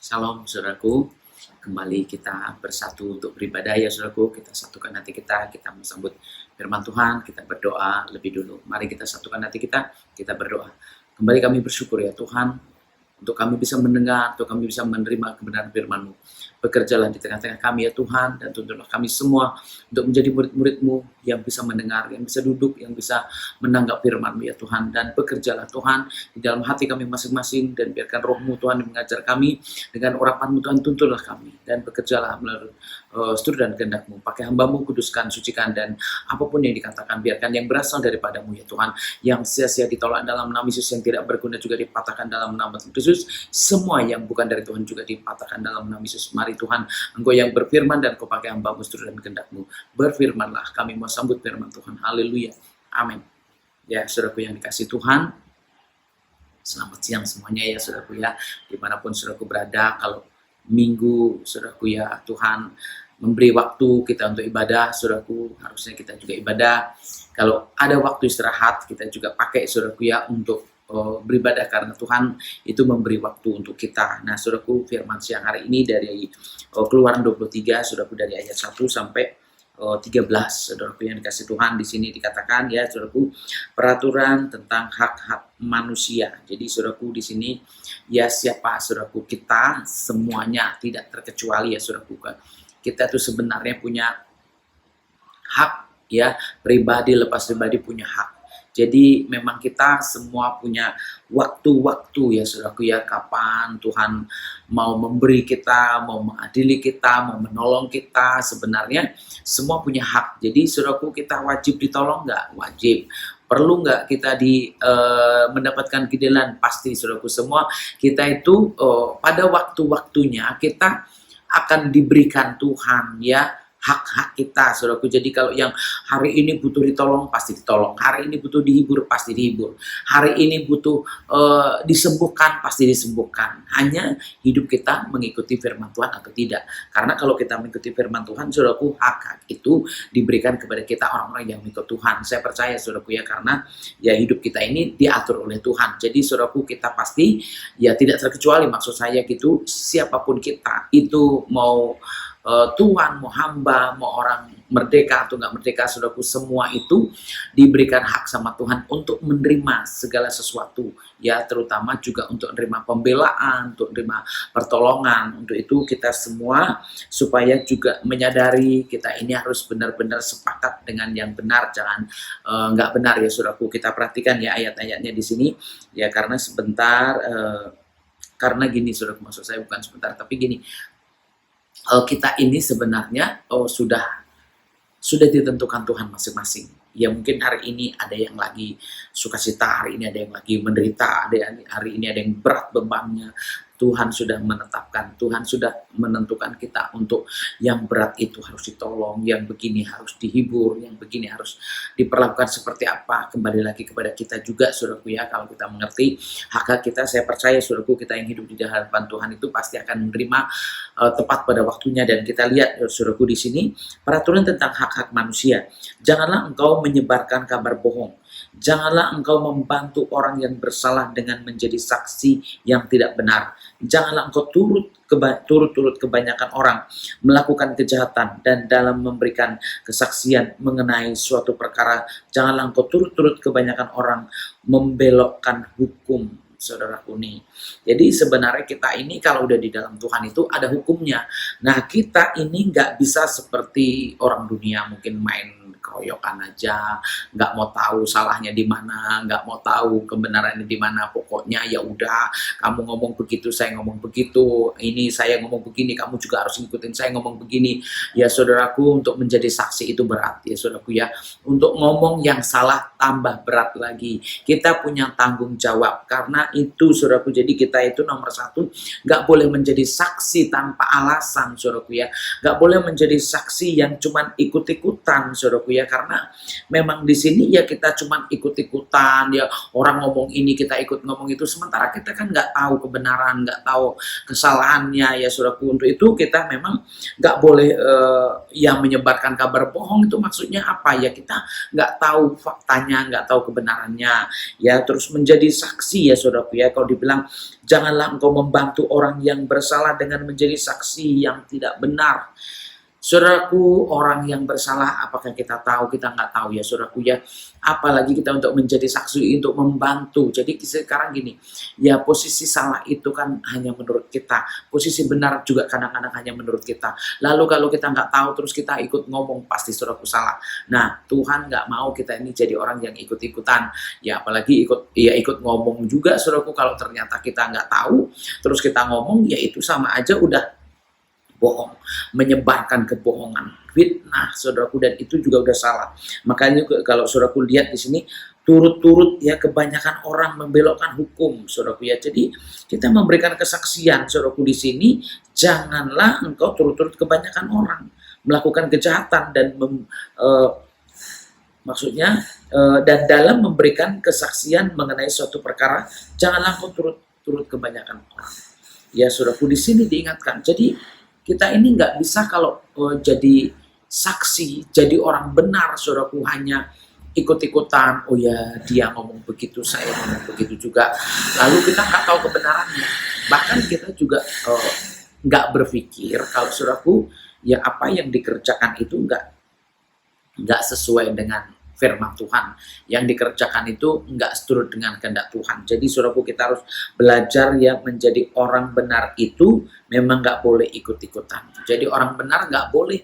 Shalom saudaraku, kembali kita bersatu untuk beribadah ya saudaraku. Kita satukan hati kita menyambut firman Tuhan, kita berdoa lebih dulu. Mari kita satukan hati kita berdoa. Kembali kami bersyukur ya Tuhan, untuk kami bisa mendengar, untuk kami bisa menerima kebenaran firman-Mu. Bekerjalah di tengah-tengah kami ya Tuhan, dan tuntunlah kami semua untuk menjadi murid-murid-Mu yang bisa mendengar, yang bisa duduk, yang bisa menanggap firman-Mu ya Tuhan. Dan bekerjalah Tuhan di dalam hati kami masing-masing, dan biarkan roh-Mu Tuhan yang mengajar kami, dengan urapan-Mu Tuhan tuntunlah kami, dan bekerjalah melalui setur dan kehendak-Mu. Pakai hamba-Mu, kuduskan, sucikan, dan apapun yang dikatakan, biarkan yang berasal daripada-Mu ya Tuhan, yang sia-sia ditolak dalam nama Yesus, yang tidak berguna juga dipatahkan dalam nama Yesus. Semua yang bukan dari Tuhan juga dipatahkan dalam nama Yesus. Mari Tuhan, Engkau yang berfirman dan Kau pakai hamba-Mu seturut dan kehendak-Mu. Berfirmanlah, kami mau sambut firman Tuhan. Haleluya. Amin. Ya, saudaraku yang dikasih Tuhan, selamat siang semuanya ya saudaraku ya. Dimanapun saudaraku berada, kalau minggu saudaraku ya, Tuhan memberi waktu kita untuk ibadah, saudaraku, harusnya kita juga ibadah. Kalau ada waktu istirahat, kita juga pakai saudaraku ya untuk beribadah, karena Tuhan itu memberi waktu untuk kita. Nah saudaraku, firman siang hari ini dari Keluaran 23, saudaraku, dari ayat 1 sampai 13, saudaraku yang dikasih Tuhan. Di sini dikatakan ya saudaraku, peraturan tentang hak-hak manusia. Jadi saudaraku, di sini ya siapa saudaraku, kita semuanya tidak terkecuali ya saudaraku. Kita tuh sebenarnya punya hak ya, pribadi lepas pribadi punya hak. Jadi memang kita semua punya waktu-waktu ya saudaraku ya, kapan Tuhan mau memberi kita, mau mengadili kita, mau menolong kita. Sebenarnya semua punya hak. Jadi saudaraku, kita wajib ditolong nggak? Wajib. Perlu nggak kita mendapatkan keadilan? Pasti saudaraku, semua kita itu pada waktu-waktunya kita akan diberikan Tuhan ya hak-hak kita saudaraku. Jadi kalau yang hari ini butuh ditolong, pasti ditolong. Hari ini butuh dihibur, pasti dihibur. Hari ini butuh disembuhkan, pasti disembuhkan. Hanya hidup kita mengikuti firman Tuhan atau tidak. Karena kalau kita mengikuti firman Tuhan, saudaraku, hak-hak itu diberikan kepada kita, orang-orang yang mengikut Tuhan. Saya percaya saudaraku ya, karena ya hidup kita ini diatur oleh Tuhan. Jadi saudaraku, kita pasti ya tidak terkecuali, maksud saya gitu, siapapun kita, itu mau Tuhan, mau hamba, mau orang merdeka atau nggak merdeka, saudaraku, semua itu diberikan hak sama Tuhan untuk menerima segala sesuatu ya, terutama juga untuk menerima pembelaan, untuk menerima pertolongan. Untuk itu kita semua supaya juga menyadari kita ini harus benar-benar sepakat dengan yang benar, jangan nggak benar ya saudaraku. Kita perhatikan ya ayat-ayatnya di sini ya, karena sebentar karena gini saudaraku, maksud saya bukan sebentar, tapi gini, kita ini sebenarnya sudah ditentukan Tuhan masing-masing. Ya mungkin hari ini ada yang lagi sukacita, hari ini ada yang lagi menderita, hari ini ada yang berat bebannya. Tuhan sudah menetapkan, Tuhan sudah menentukan kita untuk yang berat itu harus ditolong, yang begini harus dihibur, yang begini harus diperlakukan seperti apa. Kembali lagi kepada kita juga saudaraku ya, kalau kita mengerti hak kita, saya percaya saudaraku, kita yang hidup di hadapan Tuhan itu pasti akan menerima tepat pada waktunya. Dan kita lihat saudaraku di sini, peraturan tentang hak-hak manusia. Janganlah engkau menyebarkan kabar bohong. Janganlah engkau membantu orang yang bersalah dengan menjadi saksi yang tidak benar. Janganlah engkau turut-turut kebanyakan orang melakukan kejahatan, dan dalam memberikan kesaksian mengenai suatu perkara, janganlah engkau turut-turut kebanyakan orang membelokkan hukum. Saudaraku nih, jadi sebenarnya kita ini kalau udah di dalam Tuhan itu ada hukumnya. Nah kita ini nggak bisa seperti orang dunia, mungkin main keroyokan aja, nggak mau tahu salahnya di mana, nggak mau tahu kebenarannya di mana. Pokoknya ya udah, kamu ngomong begitu, saya ngomong begitu, ini saya ngomong begini, kamu juga harus ngikutin saya ngomong begini. Ya saudaraku, untuk menjadi saksi itu berat ya saudaraku ya. Untuk ngomong yang salah tambah berat lagi. Kita punya tanggung jawab, karena itu saudaraku. Jadi kita itu nomor satu, nggak boleh menjadi saksi tanpa alasan saudaraku ya. Nggak boleh menjadi saksi yang cuman ikut-ikutan saudaraku ya, karena memang di sini ya kita cuman ikut-ikutan ya, orang ngomong ini kita ikut ngomong itu, sementara kita kan nggak tahu kebenaran, nggak tahu kesalahannya ya saudaraku. Untuk itu kita memang nggak boleh yang menyebarkan kabar bohong. Itu maksudnya apa ya, kita nggak tahu faktanya, nggak tahu kebenarannya ya, terus menjadi saksi ya saudaraku saudaraku ya. Kalau dibilang janganlah engkau membantu orang yang bersalah dengan menjadi saksi yang tidak benar. Saudaraku, orang yang bersalah apakah kita tahu? Kita nggak tahu ya saudaraku ya. Apalagi kita untuk menjadi saksi, untuk membantu. Jadi sekarang gini, ya posisi salah itu kan hanya menurut kita. Posisi benar juga kadang-kadang hanya menurut kita. Lalu kalau kita nggak tahu terus kita ikut ngomong, pasti saudaraku salah. Nah, Tuhan nggak mau kita ini jadi orang yang ikut-ikutan. Ya apalagi ikut ngomong juga saudaraku, kalau ternyata kita nggak tahu, terus kita ngomong, ya itu sama aja udah bohong, menyebarkan kebohongan, fitnah, saudaraku, dan itu juga udah salah. Makanya kalau saudaraku lihat di sini turut-turut ya kebanyakan orang membelokkan hukum, saudaraku ya. Jadi kita memberikan kesaksian, saudaraku, di sini janganlah engkau turut-turut kebanyakan orang melakukan kejahatan dan maksudnya dan dalam memberikan kesaksian mengenai suatu perkara janganlah engkau turut-turut kebanyakan orang. Ya saudaraku, di sini diingatkan. Jadi kita ini nggak bisa kalau jadi saksi, jadi orang benar, saudaraku, hanya ikut-ikutan. Oh ya, dia ngomong begitu, saya ngomong begitu juga. Lalu kita nggak tahu kebenarannya. Bahkan kita juga nggak berpikir kalau saudaraku, ya apa yang dikerjakan itu nggak sesuai dengan firman Tuhan, yang dikerjakan itu nggak seturut dengan kehendak Tuhan. Jadi saudaraku, kita harus belajar ya menjadi orang benar itu memang nggak boleh ikut-ikutan. Jadi orang benar nggak boleh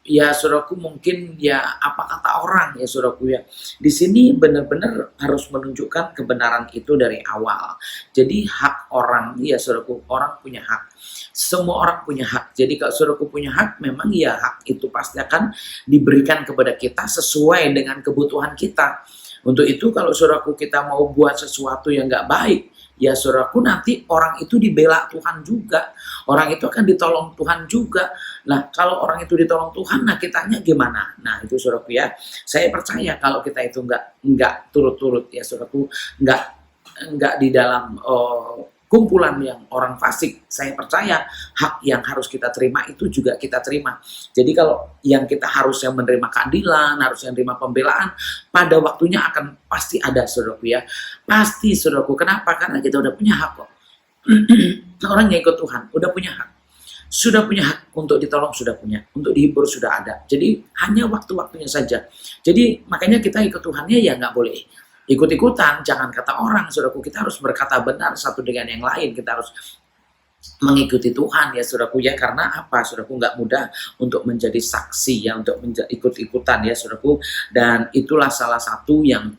ya saudaraku, mungkin ya apa kata orang ya saudaraku ya. Di sini benar-benar harus menunjukkan kebenaran itu dari awal. Jadi hak orang ya saudaraku, orang punya hak. Semua orang punya hak. Jadi kalau saudaraku punya hak, memang ya hak itu pasti akan diberikan kepada kita sesuai dengan kebutuhan kita. Untuk itu kalau saudaraku kita mau buat sesuatu yang nggak baik, ya saudaraku, nanti orang itu dibela Tuhan juga. Orang itu akan ditolong Tuhan juga. Nah kalau orang itu ditolong Tuhan, nah kitanya gimana? Nah itu saudaraku ya. Saya percaya kalau kita itu nggak turut-turut ya saudaraku, nggak di dalam kumpulan yang orang fasik, saya percaya hak yang harus kita terima itu juga kita terima. Jadi kalau yang kita harusnya menerima keadilan, harusnya menerima pembelaan, pada waktunya akan pasti ada saudaraku ya. Pasti saudaraku, kenapa? Karena kita udah punya hak kok. Orang yang ikut Tuhan udah punya hak. Sudah punya hak untuk ditolong, sudah punya. Untuk dihibur sudah ada. Jadi hanya waktu-waktunya saja. Jadi makanya kita ikut Tuhannya ya nggak boleh ikut-ikutan, jangan kata orang, saudaraku. Kita harus berkata benar satu dengan yang lain. Kita harus mengikuti Tuhan ya saudaraku ya. Karena apa saudaraku, nggak mudah untuk menjadi saksi ya, untuk ikut-ikutan ya saudaraku. Dan itulah salah satu yang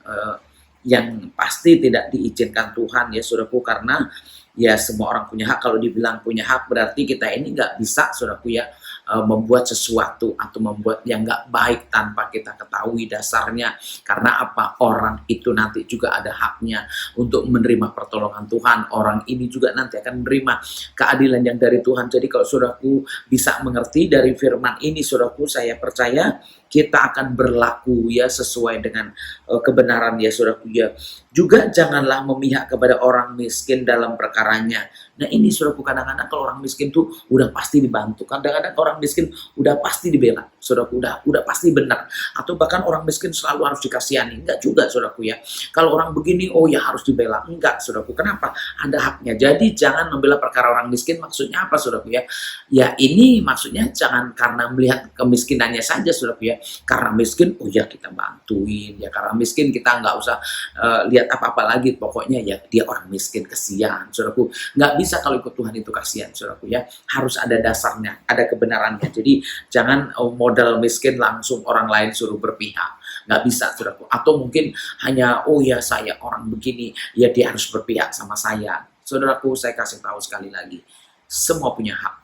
pasti tidak diizinkan Tuhan ya saudaraku. Karena ya semua orang punya hak. Kalau dibilang punya hak berarti kita ini nggak bisa saudaraku ya membuat sesuatu atau membuat yang nggak baik tanpa kita ketahui dasarnya. Karena apa? Orang itu nanti juga ada haknya untuk menerima pertolongan Tuhan. Orang ini juga nanti akan menerima keadilan yang dari Tuhan. Jadi kalau saudaraku bisa mengerti dari firman ini, saudaraku, saya percaya kita akan berlaku ya sesuai dengan kebenaran ya saudaraku ya. Juga janganlah memihak kepada orang miskin dalam perkaranya. Nah ini saudaraku, kadang-kadang kalau orang miskin tuh udah pasti dibantu. Kadang-kadang orang miskin udah pasti dibela. Saudaraku, udah pasti benar. Atau bahkan orang miskin selalu harus dikasihani. Enggak juga saudaraku ya. Kalau orang begini, oh ya harus dibela. Enggak saudaraku, kenapa? Ada haknya. Jadi jangan membela perkara orang miskin. Maksudnya apa saudaraku ya? Ya ini maksudnya jangan karena melihat kemiskinannya saja saudaraku ya. Karena miskin, oh ya kita bantuin. Ya karena miskin kita nggak usah lihat apa-apa lagi. Pokoknya ya dia orang miskin, kesian saudaraku. Nggak bisa kalau ikut Tuhan itu kasihan saudaraku ya. Harus ada dasarnya, ada kebenarannya. Jadi jangan modal miskin langsung orang lain suruh berpihak. Nggak bisa saudaraku. Atau mungkin hanya oh ya saya orang begini, ya dia harus berpihak sama saya. Saudaraku, saya kasih tahu sekali lagi, semua punya hak.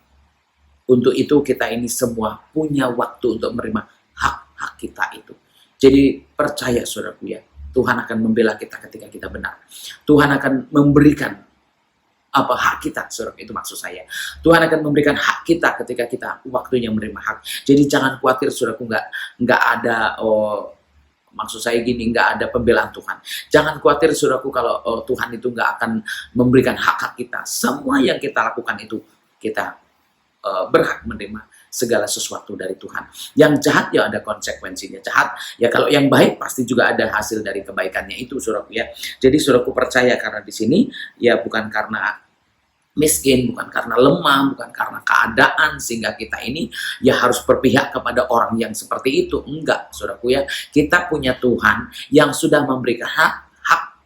Untuk itu kita ini semua punya waktu untuk menerima hak-hak kita itu. Jadi percaya saudaraku ya, Tuhan akan membela kita ketika kita benar. Tuhan akan memberikan apa hak kita, saudara, itu maksud saya. Tuhan akan memberikan hak kita ketika kita waktunya menerima hak. Jadi jangan khawatir saudaraku, nggak ada maksud saya gini, nggak ada pembelaan Tuhan. Jangan khawatir saudaraku kalau Tuhan itu nggak akan memberikan hak-hak kita. Semua yang kita lakukan itu kita berhak menerima segala sesuatu dari Tuhan. Yang jahat ya ada konsekuensinya. Jahat ya, kalau yang baik pasti juga ada hasil dari kebaikannya itu, saudaraku ya. Jadi saudaraku percaya, karena di sini ya bukan karena miskin, bukan karena lemah, bukan karena keadaan sehingga kita ini ya harus berpihak kepada orang yang seperti itu. Enggak, saudaraku ya. Kita punya Tuhan yang sudah memberikan hak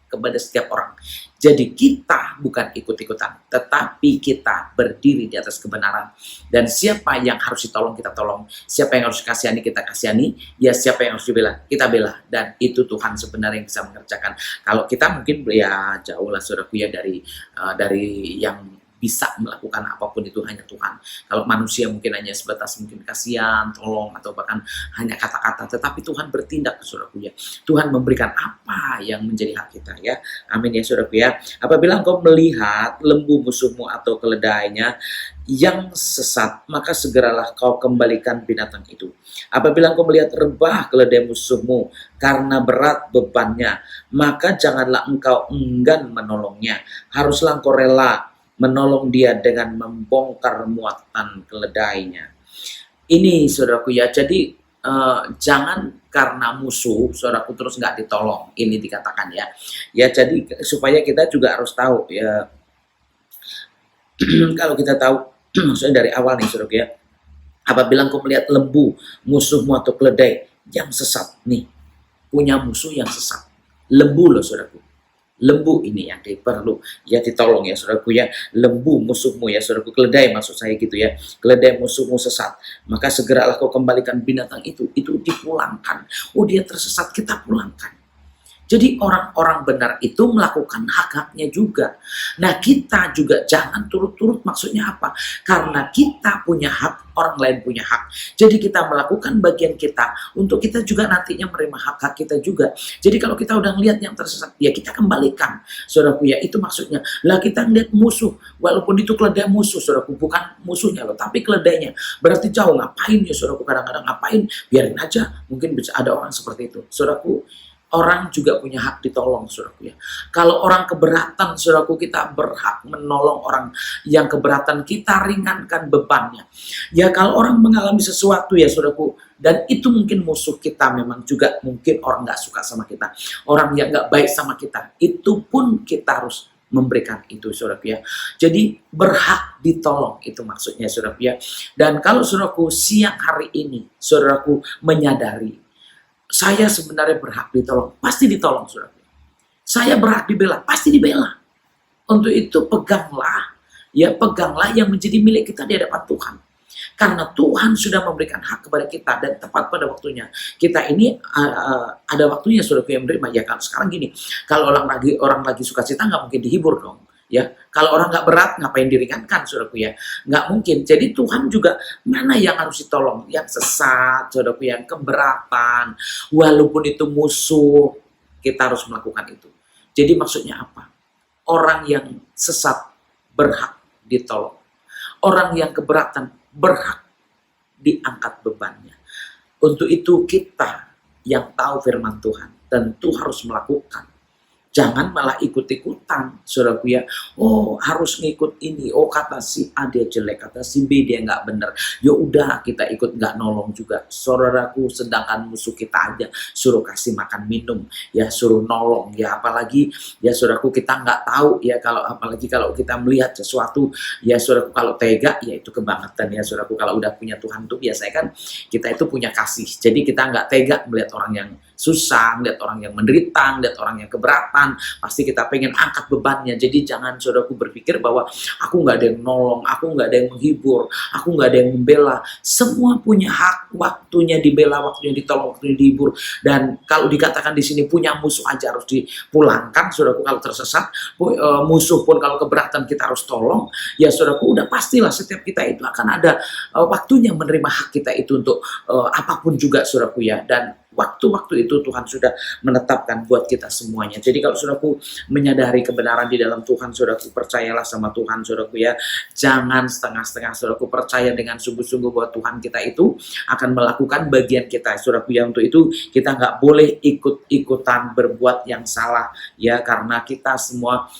kepada setiap orang. Jadi kita bukan ikut-ikutan, tetapi kita berdiri di atas kebenaran. Dan siapa yang harus ditolong, kita tolong. Siapa yang harus kasihani, kita kasihani. Ya, siapa yang harus dibela, kita bela. Dan itu Tuhan sebenarnya yang bisa mengerjakan. Kalau kita mungkin ya jauh lah, saudaraku ya, dari yang bisa melakukan apapun itu hanya Tuhan. Kalau manusia mungkin hanya sebatas mungkin kasihan, tolong, atau bahkan hanya kata-kata. Tetapi Tuhan bertindak, saudaraku ya. Tuhan memberikan apa yang menjadi hak kita ya. Amin ya, saudaraku ya. Apabila engkau melihat lembu musuhmu atau keledainya yang sesat, maka segeralah kau kembalikan binatang itu. Apabila engkau melihat rebah keledai musuhmu karena berat bebannya, maka janganlah engkau enggan menolongnya. Haruslah engkau rela menolong dia dengan membongkar muatan keledainya. Ini saudaraku ya, jadi jangan karena musuh saudaraku terus nggak ditolong, ini dikatakan ya. Ya, jadi supaya kita juga harus tahu ya, kalau kita tahu maksudnya dari awal nih saudaraku ya, apabila engkau melihat lembu musuhmu atau keledai yang sesat nih, punya musuh yang sesat, lembu loh saudaraku. Lembu ini yang perlu ya ditolong ya saudaraku ya. Lembu musuhmu ya saudaraku, keledai maksud saya gitu ya. Keledai musuhmu sesat, maka segeralah kau kembalikan binatang itu dipulangkan. Oh, dia tersesat, kita pulangkan. Jadi orang-orang benar itu melakukan hak-haknya juga. Nah, kita juga jangan turut-turut, maksudnya apa? Karena kita punya hak, orang lain punya hak. Jadi kita melakukan bagian kita untuk kita juga nantinya menerima hak-hak kita juga. Jadi kalau kita udah ngelihat yang tersesat, ya kita kembalikan. Saudaraku ya, itu maksudnya. Lah kita ngelihat musuh, walaupun itu keledai musuh, saudaraku, bukan musuhnya loh, tapi keledainya. Berarti jauh, ngapain ya saudaraku, kadang-kadang ngapain? Biarin aja, mungkin bisa ada orang seperti itu. Saudaraku, orang juga punya hak ditolong, saudaraku ya. Kalau orang keberatan, saudaraku, kita berhak menolong orang yang keberatan, kita ringankan bebannya. Ya, kalau orang mengalami sesuatu ya saudaraku, dan itu mungkin musuh kita, memang juga mungkin orang nggak suka sama kita, orang yang nggak baik sama kita, itu pun kita harus memberikan itu, saudaraku ya. Jadi berhak ditolong, itu maksudnya, saudaraku ya. Dan kalau saudaraku siang hari ini, saudaraku menyadari, saya sebenarnya berhak ditolong, pasti ditolong, saudara. Saya berhak dibela, pasti dibela. Untuk itu peganglah yang menjadi milik kita di hadapan Tuhan. Karena Tuhan sudah memberikan hak kepada kita dan tepat pada waktunya. Kita ini ada waktunya, saudara, yang menerima. Ya, kalau sekarang gini, kalau orang lagi sukacita nggak mungkin dihibur dong. Ya, kalau orang nggak berat, ngapain diringankan, saudaraku ya? Nggak mungkin. Jadi Tuhan juga mana yang harus ditolong? Yang sesat, saudaraku, yang keberatan, walaupun itu musuh, kita harus melakukan itu. Jadi maksudnya apa? Orang yang sesat berhak ditolong. Orang yang keberatan berhak diangkat bebannya. Untuk itu kita yang tahu firman Tuhan tentu harus melakukan. Jangan malah ikut-ikutan, saudaraku ya. Oh, harus ngikut ini. Oh, kata si A dia jelek, kata si B dia nggak bener. Ya udah, kita ikut, nggak nolong juga. Saudaraku, sedangkan musuh kita aja suruh kasih makan minum, ya suruh nolong. Ya apalagi ya saudaraku, kita nggak tahu ya, apalagi kalau kita melihat sesuatu, ya saudaraku, kalau tega ya itu kebangetan ya saudaraku. Kalau udah punya Tuhan tuh biasanya kan kita itu punya kasih. Jadi kita nggak tega melihat orang yang susah, lihat orang yang menderita, lihat orang yang keberatan, pasti kita pengen angkat bebannya. Jadi jangan saudaraku berpikir bahwa aku nggak ada yang nolong, aku nggak ada yang menghibur, aku nggak ada yang membela. Semua punya hak, waktunya dibela, waktunya ditolong, waktunya dihibur. Dan kalau dikatakan di sini punya musuh aja harus dipulangkan, saudaraku, kalau tersesat, musuh pun kalau keberatan kita harus tolong, ya saudaraku, udah pastilah setiap kita itu akan ada waktunya menerima hak kita itu untuk apapun juga, saudaraku ya. Dan waktu-waktu itu Tuhan sudah menetapkan buat kita semuanya. Jadi kalau saudaraku menyadari kebenaran di dalam Tuhan, saudaraku percayalah sama Tuhan, saudaraku ya. Jangan setengah-setengah, saudaraku, percaya dengan sungguh-sungguh bahwa Tuhan kita itu akan melakukan bagian kita, saudaraku ya. Untuk itu kita nggak boleh ikut-ikutan berbuat yang salah ya, karena kita semua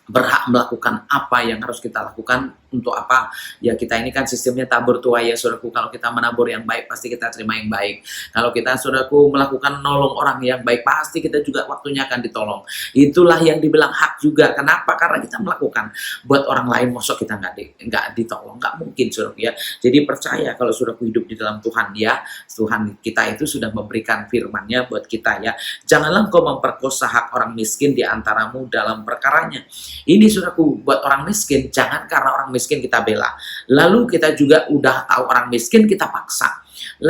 berhak melakukan apa yang harus kita lakukan untuk apa? Ya kita ini kan sistemnya tabur tuai ya saudaraku. Kalau kita menabur yang baik pasti kita terima yang baik. Kalau kita saudaraku melakukan nolong orang yang baik pasti kita juga waktunya akan ditolong. Itulah yang dibilang hak juga. Kenapa? Karena kita melakukan buat orang lain, mosok kita nggak ditolong, nggak mungkin saudaraku ya. Jadi percaya kalau saudaraku hidup di dalam Tuhan ya, Tuhan kita itu sudah memberikan firman-Nya buat kita ya. Janganlah engkau memperkosa hak orang miskin di antaramu dalam perkaranya. Ini saudaraku, buat orang miskin, jangan karena orang miskin kita bela. Lalu kita juga udah tahu orang miskin kita paksa.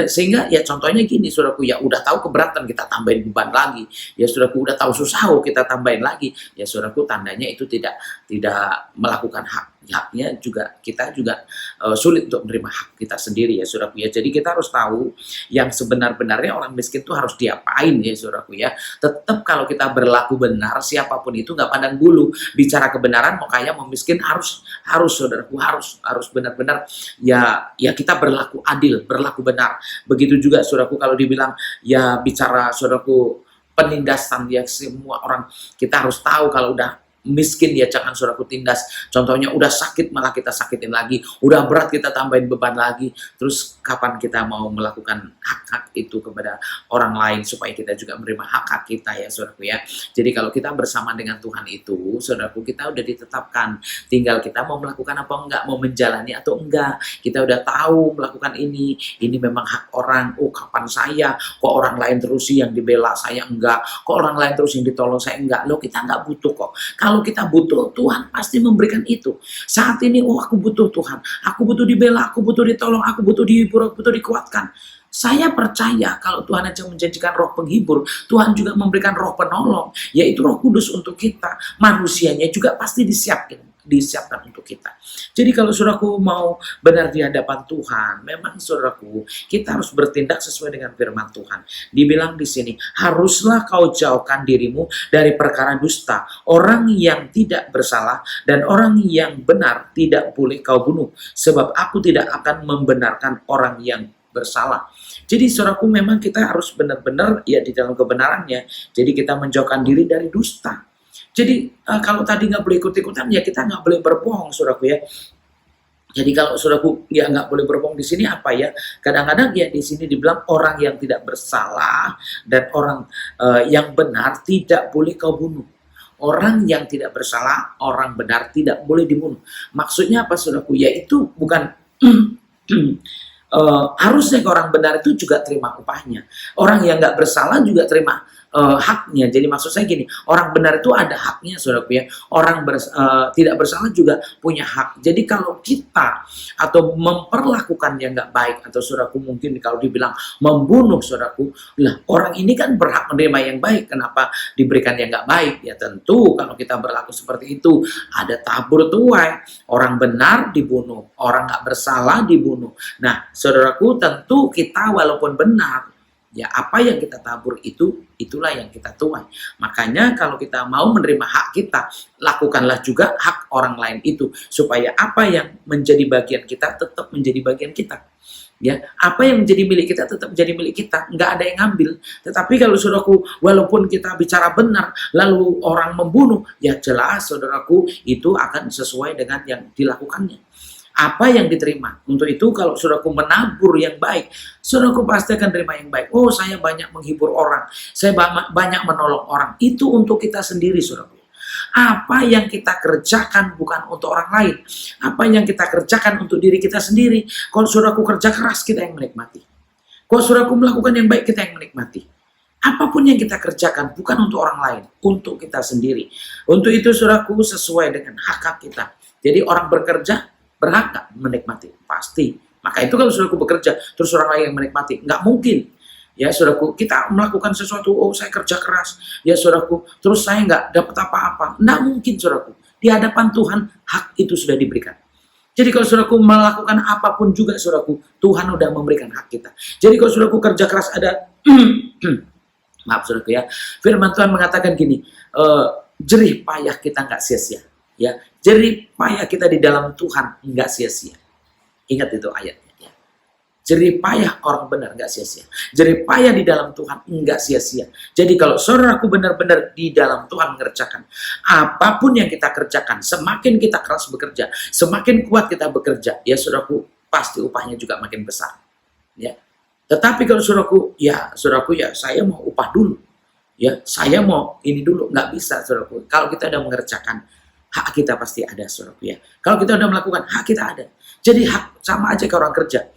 Sehingga ya contohnya gini saudaraku, ya udah tahu keberatan kita tambahin beban lagi. Ya saudaraku udah tahu susah kita tambahin lagi. Ya saudaraku tandanya itu tidak melakukan haknya juga, kita juga sulit untuk menerima hak kita sendiri ya saudaraku ya. Jadi kita harus tahu yang sebenar-benarnya orang miskin itu harus diapain ya saudaraku ya. Tetap kalau kita berlaku benar, siapapun itu nggak pandang bulu, bicara kebenaran mau kaya mau miskin harus saudaraku, harus benar-benar ya kita berlaku adil, berlaku benar. Begitu juga saudaraku kalau dibilang ya bicara saudaraku penindasan ya, semua orang kita harus tahu kalau udah miskin ya jangan saudaraku tindas. Contohnya udah sakit malah kita sakitin lagi, udah berat kita tambahin beban lagi. Terus kapan kita mau melakukan hak-hak itu kepada orang lain supaya kita juga menerima hak-hak kita ya saudaraku ya. Jadi kalau kita bersama dengan Tuhan itu saudaraku, kita udah ditetapkan, tinggal kita mau melakukan apa enggak, mau menjalani atau enggak. Kita udah tahu melakukan ini memang hak orang. Oh kapan saya, kok orang lain terus sih yang dibela, saya enggak, kok orang lain terus yang ditolong, saya enggak. Loh kita enggak butuh kok. Kalau kita butuh, Tuhan pasti memberikan itu. Saat ini, oh aku butuh Tuhan, aku butuh dibela, aku butuh ditolong, aku butuh dihibur, aku butuh dikuatkan. Saya percaya kalau Tuhan aja menjanjikan roh penghibur, Tuhan juga memberikan roh penolong, yaitu Roh Kudus untuk kita. Manusianya juga pasti disiapkan untuk kita. Jadi kalau saudaraku mau benar di hadapan Tuhan, memang saudaraku kita harus bertindak sesuai dengan firman Tuhan. Dibilang di sini, haruslah kau jauhkan dirimu dari perkara dusta, orang yang tidak bersalah dan orang yang benar tidak boleh kau bunuh, sebab aku tidak akan membenarkan orang yang bersalah. Jadi saudaraku memang kita harus benar-benar ya di dalam kebenarannya. Jadi kita menjauhkan diri dari dusta. Jadi kalau tadi nggak boleh ikut-ikutan ya kita nggak boleh berbohong saudaraku ya. Jadi kalau saudaraku ya nggak boleh berbohong di sini apa ya? Kadang-kadang ya di sini dibilang orang yang tidak bersalah dan orang yang benar tidak boleh kau bunuh. Orang yang tidak bersalah, orang benar tidak boleh dibunuh. Maksudnya apa saudaraku? Ya itu bukan harusnya orang benar itu juga terima upahnya. Orang yang nggak bersalah juga terima haknya. Jadi maksud saya gini, orang benar itu ada haknya saudaraku ya. Orang tidak bersalah juga punya hak. Jadi kalau kita atau memperlakukan yang nggak baik, atau saudaraku mungkin kalau dibilang membunuh saudaraku, lah orang ini kan berhak menerima yang baik, kenapa diberikan yang nggak baik? Ya tentu kalau kita berlaku seperti itu ada tabur tuai, orang benar dibunuh, orang nggak bersalah dibunuh. Nah saudaraku tentu kita walaupun benar, ya apa yang kita tabur itulah yang kita tuai. Makanya kalau kita mau menerima hak kita, lakukanlah juga hak orang lain itu, supaya apa yang menjadi bagian kita tetap menjadi bagian kita. Ya, apa yang menjadi milik kita tetap menjadi milik kita, nggak ada yang ngambil. Tetapi kalau saudaraku, walaupun kita bicara benar, lalu orang membunuh, ya jelas saudaraku itu akan sesuai dengan yang dilakukannya. Apa yang diterima. Untuk itu kalau saudaraku menabur yang baik, saudaraku pasti akan terima yang baik. Oh saya banyak menghibur orang, saya banyak menolong orang. Itu untuk kita sendiri saudaraku. Apa yang kita kerjakan bukan untuk orang lain. Apa yang kita kerjakan untuk diri kita sendiri. Kalau saudaraku kerja keras, kita yang menikmati. Kalau saudaraku melakukan yang baik, kita yang menikmati. Apapun yang kita kerjakan bukan untuk orang lain, untuk kita sendiri. Untuk itu saudaraku sesuai dengan hak kita. Jadi orang bekerja berhak gak menikmati? Pasti. Maka itu kalau saudaraku bekerja, terus orang lain yang menikmati, nggak mungkin. Ya saudaraku, kita melakukan sesuatu, oh saya kerja keras, ya saudaraku, terus saya nggak dapat apa-apa. Nggak mungkin saudaraku. Di hadapan Tuhan, hak itu sudah diberikan. Jadi kalau saudaraku melakukan apapun juga saudaraku, Tuhan udah memberikan hak kita. Jadi kalau saudaraku kerja keras ada, maaf saudaraku ya, firman Tuhan mengatakan gini, jerih payah kita nggak sia-sia. Ya, jerih payah kita di dalam Tuhan nggak sia-sia. Ingat itu ayatnya. Ya. Jerih payah orang benar nggak sia-sia. Jerih payah di dalam Tuhan nggak sia-sia. Jadi kalau saudaraku benar-benar di dalam Tuhan mengerjakan apapun yang kita kerjakan, semakin kita keras bekerja, semakin kuat kita bekerja, ya saudaraku, pasti upahnya juga makin besar. Ya. Tetapi kalau saudaraku ya saya mau upah dulu. Ya, saya mau ini dulu, nggak bisa saudaraku. Kalau kita udah mengerjakan, hak kita pasti ada saudaraku ya. Kalau kita udah melakukan, hak kita ada. Jadi hak sama aja kayak orang kerja.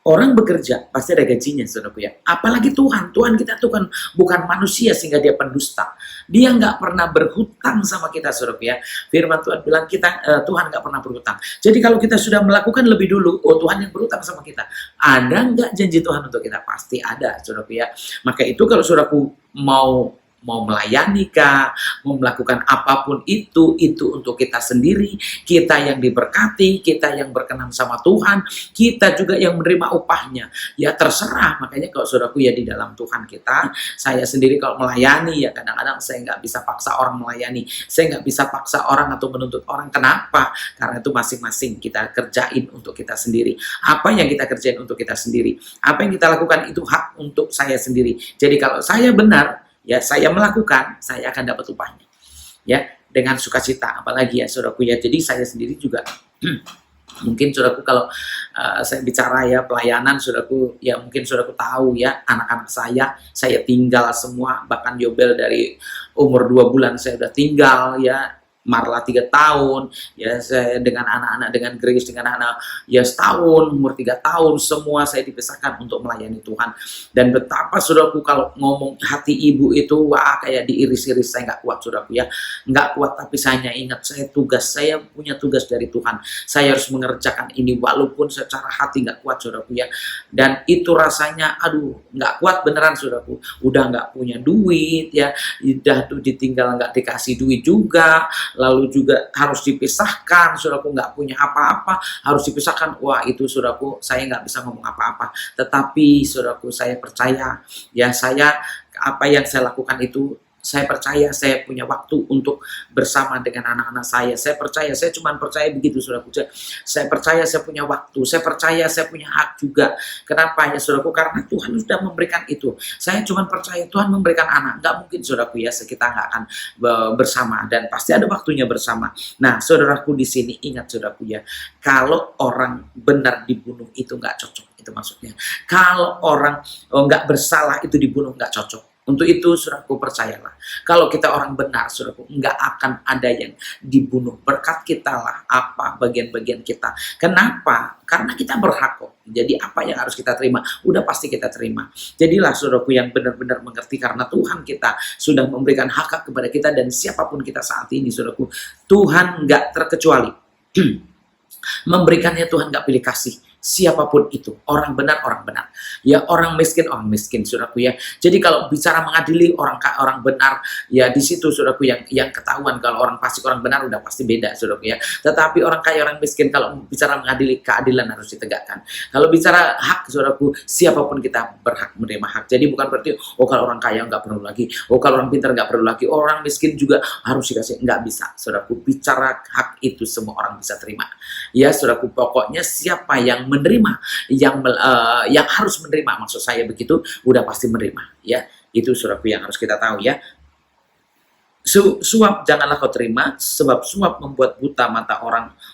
Orang bekerja pasti ada gajinya saudaraku ya. Apalagi Tuhan kita Tuhan bukan manusia sehingga dia pendusta. Dia nggak pernah berhutang sama kita saudaraku ya. Firman Tuhan bilang Tuhan nggak pernah berhutang. Jadi kalau kita sudah melakukan lebih dulu, Tuhan yang berhutang sama kita. Ada nggak janji Tuhan untuk kita? Pasti ada saudaraku ya. Maka itu kalau saudaraku mau melayani kah, mau melakukan apapun itu untuk kita sendiri, kita yang diberkati, kita yang berkenan sama Tuhan, kita juga yang menerima upahnya. Ya terserah, makanya kalau saudaraku ya di dalam Tuhan kita, saya sendiri kalau melayani ya kadang-kadang saya nggak bisa paksa orang melayani, saya nggak bisa paksa orang atau menuntut orang. Kenapa? Karena itu masing-masing kita kerjain untuk kita sendiri. Apa yang kita kerjain untuk kita sendiri, apa yang kita lakukan itu hak untuk saya sendiri. Jadi kalau saya benar, ya saya melakukan, saya akan dapat upahnya ya dengan sukacita. Apalagi ya saudaraku ya, jadi saya sendiri juga mungkin saudaraku kalau saya bicara ya pelayanan saudaraku ya, mungkin saudaraku tahu ya anak-anak saya tinggal semua, bahkan Yobel dari umur 2 bulan saya udah tinggal ya, Marla 3 tahun, ya saya dengan anak-anak, dengan Grace, dengan anak ya setahun, umur 3 tahun, semua saya dipisahkan untuk melayani Tuhan. Dan betapa saudaraku kalau ngomong hati ibu itu, wah kayak diiris-iris, saya nggak kuat saudaraku ya, nggak kuat. Tapi saya ingat saya punya tugas dari Tuhan, saya harus mengerjakan ini walaupun secara hati nggak kuat saudaraku ya. Dan itu rasanya aduh nggak kuat beneran saudaraku, udah nggak punya duit ya, udah tuh ditinggal nggak dikasih duit juga, lalu juga harus dipisahkan, saudaraku nggak punya apa-apa, harus dipisahkan. Wah itu saudaraku, saya nggak bisa ngomong apa-apa. Tetapi saudaraku saya percaya, ya apa yang saya lakukan itu, saya percaya saya punya waktu untuk bersama dengan anak-anak saya. Saya percaya, saya cuma percaya begitu saudaraku. Saya percaya saya punya waktu, saya percaya saya punya hak juga. Kenapa ya saudaraku? Karena Tuhan sudah memberikan itu. Saya cuma percaya Tuhan memberikan anak. Nggak mungkin saudaraku ya kita nggak akan bersama, dan pasti ada waktunya bersama. Nah saudaraku di sini ingat saudaraku ya, kalau orang benar dibunuh itu nggak cocok. Itu maksudnya. Kalau orang nggak bersalah itu dibunuh nggak cocok. Untuk itu saudaraku percayalah, kalau kita orang benar saudaraku, nggak akan ada yang dibunuh. Berkat kita lah apa bagian-bagian kita. Kenapa? Karena kita berhak kok. Jadi apa yang harus kita terima, udah pasti kita terima. Jadilah saudaraku yang benar-benar mengerti, karena Tuhan kita sudah memberikan hak kepada kita. Dan siapapun kita saat ini saudaraku, Tuhan nggak terkecuali memberikannya. Tuhan nggak pilih kasih siapapun itu, orang benar ya, orang miskin saudaraku ya. Jadi kalau bicara mengadili orang benar ya, di situ saudaraku yang ketahuan. Kalau orang fasik orang benar udah pasti beda saudaraku ya. Tetapi orang kaya orang miskin, kalau bicara mengadili, keadilan harus ditegakkan. Kalau bicara hak saudaraku, siapapun kita berhak menerima hak. Jadi bukan berarti kalau orang kaya nggak perlu lagi, kalau orang pintar nggak perlu lagi, orang miskin juga harus dikasih. Nggak bisa saudaraku. Bicara hak itu semua orang bisa terima ya saudaraku. Pokoknya siapa yang menerima, yang harus menerima, maksud saya begitu, udah pasti menerima ya. Itu saudaraku yang harus kita tahu ya. Suap janganlah kau terima, sebab suap membuat buta mata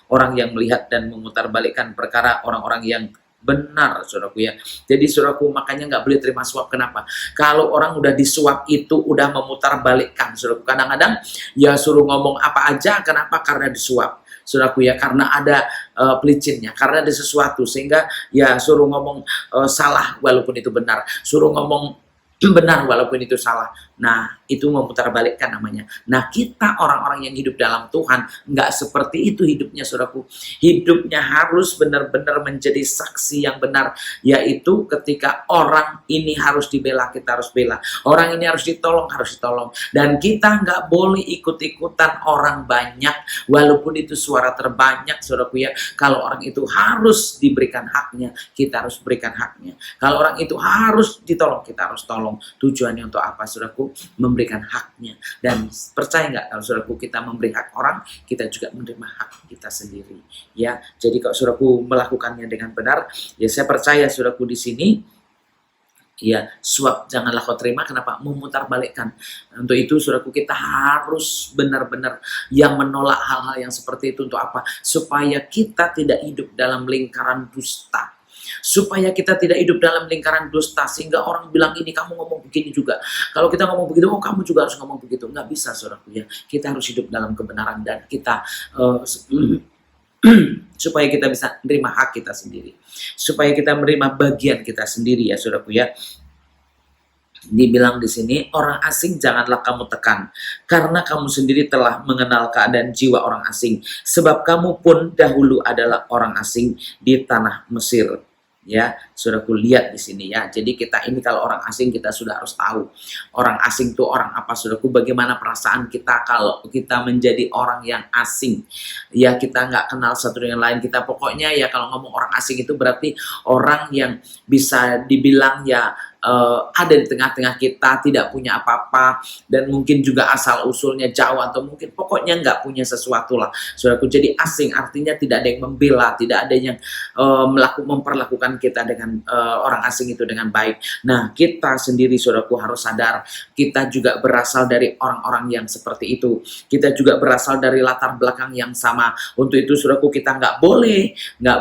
orang yang melihat dan memutarbalikkan perkara orang-orang yang benar saudaraku ya. Jadi saudaraku makanya nggak boleh terima suap. Kenapa? Kalau orang udah disuap itu udah memutarbalikkan saudaraku. Kadang-kadang ya suruh ngomong apa aja. Kenapa? Karena disuap saudaraku ya, karena ada pelicinnya, karena ada sesuatu, sehingga ya suruh ngomong salah walaupun itu benar, suruh ngomong benar walaupun itu salah. Nah itu memutarbalikkan namanya. Nah kita orang-orang yang hidup dalam Tuhan nggak seperti itu hidupnya saudaraku. Hidupnya harus benar-benar menjadi saksi yang benar, yaitu ketika orang ini harus dibela, kita harus bela. Orang ini harus ditolong, dan kita nggak boleh ikut-ikutan orang banyak walaupun itu suara terbanyak saudaraku ya. Kalau orang itu harus diberikan haknya, kita harus berikan haknya. Kalau orang itu harus ditolong, kita harus tolong. Tujuannya untuk apa saudaraku? saudaraku, memberikan haknya. Dan percaya nggak kalau saudaraku kita memberi hak orang, kita juga menerima hak kita sendiri. Ya, jadi kalau saudaraku melakukannya dengan benar, ya saya percaya saudaraku di sini, ya, suap janganlah kau terima. Kenapa? Memutarbalikkan. Untuk itu saudaraku kita harus benar-benar yang menolak hal-hal yang seperti itu. Untuk apa? Supaya kita tidak hidup dalam lingkaran dusta. Supaya kita tidak hidup dalam lingkaran dusta, sehingga orang bilang ini kamu ngomong begini juga. Kalau kita ngomong begitu, oh kamu juga harus ngomong begitu. Nggak bisa saudaraku ya. Kita harus hidup dalam kebenaran dan kita supaya kita bisa menerima hak kita sendiri, supaya kita menerima bagian kita sendiri ya saudaraku ya. Dibilang di sini, orang asing janganlah kamu tekan, karena kamu sendiri telah mengenal keadaan jiwa orang asing, sebab kamu pun dahulu adalah orang asing di tanah Mesir. Ya, saudaraku lihat di sini ya. Jadi kita ini kalau orang asing kita sudah harus tahu orang asing itu orang apa, saudaraku. Bagaimana perasaan kita kalau kita menjadi orang yang asing? Ya, kita nggak kenal satu dengan lain. Kita pokoknya ya kalau ngomong orang asing itu berarti orang yang bisa dibilang ya ada di tengah-tengah kita, tidak punya apa-apa, dan mungkin juga asal usulnya jauh, atau mungkin pokoknya nggak punya sesuatu lah, saudaraku. Jadi asing artinya tidak ada yang membela, tidak ada yang memperlakukan kita dengan orang asing itu dengan baik. Nah, kita sendiri saudaraku harus sadar, kita juga berasal dari orang-orang yang seperti itu. Kita juga berasal dari latar belakang yang sama. Untuk itu saudaraku kita nggak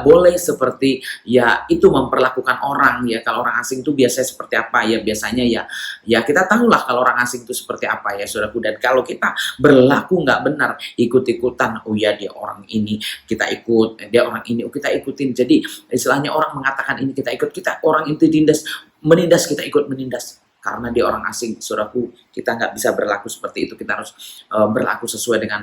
boleh seperti ya itu memperlakukan orang ya. Kalau orang asing itu biasanya seperti apa ya, biasanya ya kita tahulah kalau orang asing itu seperti apa ya saudaraku. Dan kalau kita berlaku nggak benar, ikut-ikutan, oh ya dia orang ini kita ikut, dia orang ini kita ikutin. Jadi istilahnya orang mengatakan ini kita ikut, kita orang itu menindas kita ikut menindas. Karena dia orang asing, saudaraku, kita nggak bisa berlaku seperti itu. Kita harus berlaku sesuai dengan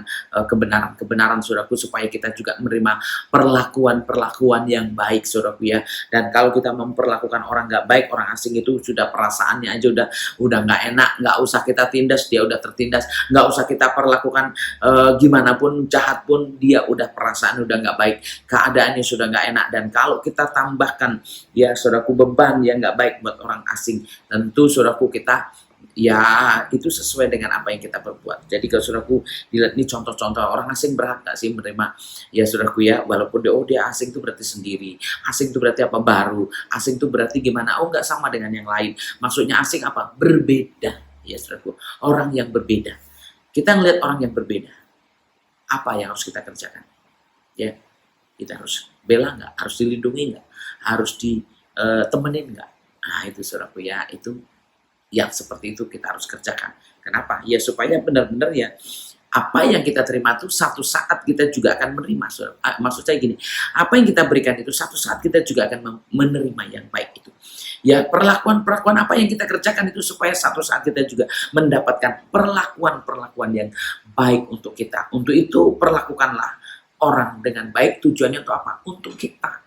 kebenaran, saudaraku, supaya kita juga menerima perlakuan yang baik, saudaraku ya. Dan kalau kita memperlakukan orang nggak baik, orang asing itu sudah perasaannya aja udah nggak enak, nggak usah kita tindas, dia udah tertindas. Nggak usah kita perlakukan gimana pun, jahat pun, dia udah perasaan udah nggak baik, keadaannya sudah nggak enak. Dan kalau kita tambahkan ya saudaraku beban yang nggak baik buat orang asing, tentu saudaraku kita ya itu sesuai dengan apa yang kita perbuat. Jadi kalau saudaraku dilihat ini contoh-contoh orang asing berhak gak sih menerima ya saudaraku ya, walaupun dia asing itu berarti sendiri, asing itu berarti apa, baru, asing itu berarti gimana, oh nggak sama dengan yang lain. Maksudnya asing apa, berbeda ya saudaraku, orang yang berbeda. Kita ngelihat orang yang berbeda, apa yang harus kita kerjakan ya, kita harus bela nggak, harus dilindungi nggak, harus ditemenin nggak. Nah itu saudaraku ya, itu yang seperti itu kita harus kerjakan. Kenapa? Ya supaya benar-benar ya apa yang kita terima itu satu saat kita juga akan menerima. Maksud saya gini, apa yang kita berikan itu satu saat kita juga akan menerima yang baik itu. Ya perlakuan apa yang kita kerjakan itu supaya satu saat kita juga mendapatkan perlakuan yang baik untuk kita. Untuk itu perlakukanlah orang dengan baik, tujuannya untuk apa? Untuk kita.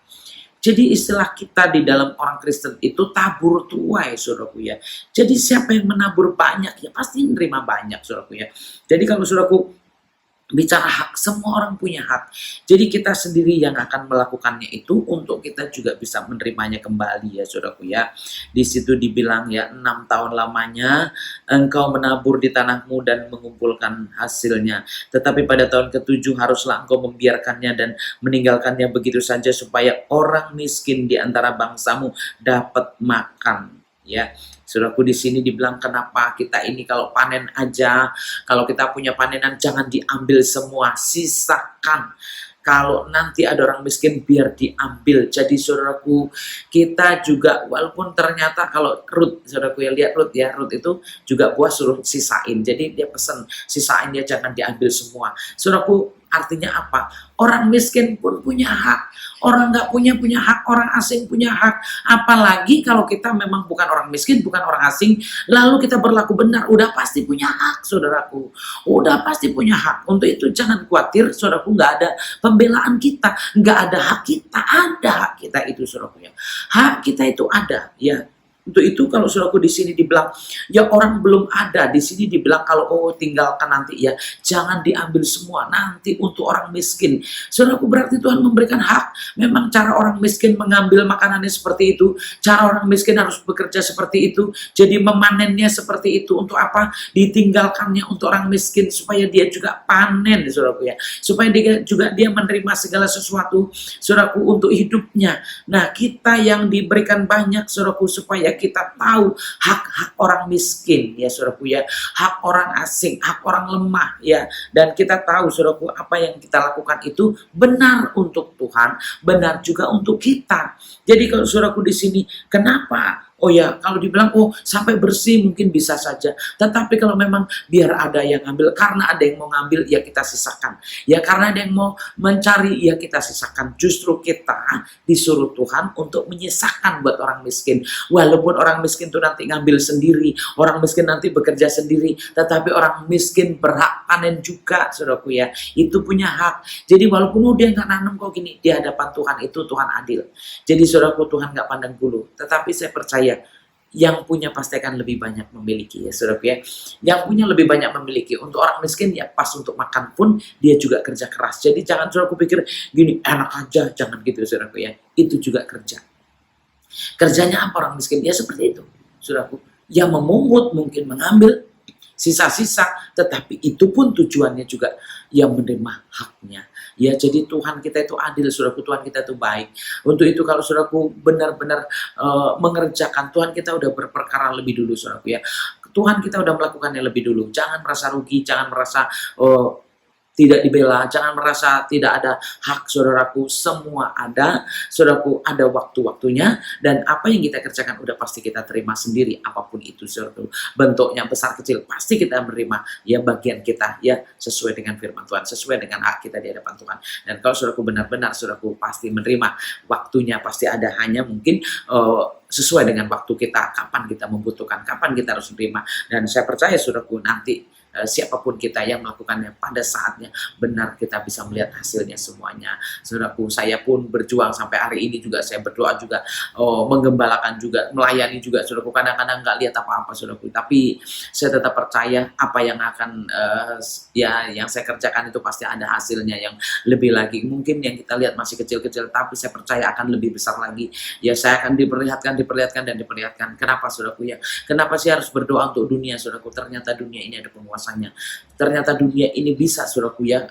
Jadi istilah kita di dalam orang Kristen itu tabur tuai, saudaraku ya. Jadi siapa yang menabur banyak ya pasti menerima banyak, saudaraku ya. Jadi kalau saudaraku bicara hak, semua orang punya hak. Jadi kita sendiri yang akan melakukannya itu untuk kita juga bisa menerimanya kembali ya saudaraku ya. Di situ dibilang ya 6 tahun lamanya engkau menabur di tanahmu dan mengumpulkan hasilnya. Tetapi pada tahun ke-7 haruslah engkau membiarkannya dan meninggalkannya begitu saja supaya orang miskin di antara bangsamu dapat makan. Ya, saudaraku di sini dibilang kenapa kita ini kalau panen aja, kalau kita punya panenan jangan diambil semua, sisakan. Kalau nanti ada orang miskin biar diambil. Jadi saudaraku kita juga walaupun ternyata kalau Ruth, saudaraku ya lihat Ruth ya, Ruth itu juga Boaz suruh sisain. Jadi dia pesan sisain, dia jangan diambil semua. Saudaraku artinya apa? Orang miskin pun punya hak. Orang nggak punya hak, orang asing punya hak. Apalagi kalau kita memang bukan orang miskin, bukan orang asing, lalu kita berlaku benar, udah pasti punya hak, saudaraku. Udah pasti punya hak. Untuk itu jangan khawatir, saudaraku, nggak ada pembelaan kita, nggak ada hak kita, ada hak kita itu, saudaraku ya. Hak kita itu ada, ya. Untuk itu kalau saudaraku di sini dibilang, ya orang belum ada, di sini dibilang kalau tinggalkan nanti ya, jangan diambil semua, nanti untuk orang miskin. Saudaraku berarti Tuhan memberikan hak, memang cara orang miskin mengambil makanannya seperti itu, cara orang miskin harus bekerja seperti itu, jadi memanennya seperti itu, untuk apa? Ditinggalkannya untuk orang miskin, supaya dia juga panen, saudaraku ya, supaya dia juga menerima segala sesuatu, saudaraku, untuk hidupnya. Nah, kita yang diberikan banyak, saudaraku, supaya kita tahu hak-hak orang miskin, ya saudaraku ya, hak orang asing, hak orang lemah, ya, dan kita tahu, saudaraku, apa yang kita lakukan itu benar untuk Tuhan, benar juga untuk kita. Jadi kalau saudaraku di sini, kenapa? Oh ya, kalau dibilang sampai bersih mungkin bisa saja. Tetapi kalau memang biar ada yang ngambil, karena ada yang mau ngambil ya kita sisakan. Ya karena ada yang mau mencari ya kita sisakan. Justru kita disuruh Tuhan untuk menyisakan buat orang miskin. Walaupun orang miskin itu nanti ngambil sendiri, orang miskin nanti bekerja sendiri, tetapi orang miskin berhak panen juga, saudaraku ya. Itu punya hak. Jadi walaupun dia nggak nanam kok gini, di hadapan Tuhan itu Tuhan adil. Jadi saudaraku, Tuhan nggak pandang bulu. Tetapi saya percaya yang punya pasti akan lebih banyak memiliki, ya saudaraku ya. Yang punya lebih banyak memiliki. Untuk orang miskin ya pas untuk makan pun dia juga kerja keras. Jadi jangan saudaraku pikir gini enak aja, jangan gitu saudaraku ya. Itu juga kerja. Kerjanya apa orang miskin? Ya seperti itu saudaraku. Yang memungut, mungkin mengambil sisa-sisa, tetapi itu pun tujuannya juga yang menerima haknya. Ya, jadi Tuhan kita itu adil, saudaraku, Tuhan kita itu baik. Untuk itu kalau saudaraku benar-benar mengerjakan, Tuhan kita udah berperkara lebih dulu, saudaraku ya. Tuhan kita udah melakukannya lebih dulu. Jangan merasa rugi, jangan merasa tidak dibela, jangan merasa tidak ada hak, saudaraku. Semua ada, saudaraku, ada waktu-waktunya, dan apa yang kita kerjakan udah pasti kita terima sendiri, apapun itu, saudaraku. Bentuknya besar kecil, pasti kita menerima ya bagian kita, ya sesuai dengan firman Tuhan, sesuai dengan hak kita di hadapan Tuhan. Dan kalau saudaraku benar-benar, saudaraku pasti menerima, waktunya pasti ada, hanya mungkin sesuai dengan waktu kita, kapan kita membutuhkan, kapan kita harus menerima. Dan saya percaya, saudaraku, nanti siapapun kita yang melakukannya pada saatnya benar kita bisa melihat hasilnya semuanya. Saudaraku, saya pun berjuang sampai hari ini juga, saya berdoa juga, menggembalakan juga, melayani juga, saudaraku. Kadang-kadang nggak lihat apa-apa, saudaraku, tapi saya tetap percaya apa yang akan yang saya kerjakan itu pasti ada hasilnya yang lebih lagi. Mungkin yang kita lihat masih kecil-kecil, tapi saya percaya akan lebih besar lagi. Ya, saya akan diperlihatkan. Kenapa, saudaraku ya? Kenapa sih harus berdoa untuk dunia, saudaraku? Ternyata dunia ini ada penguasa. Ternyata dunia ini bisa, saudaraku ya,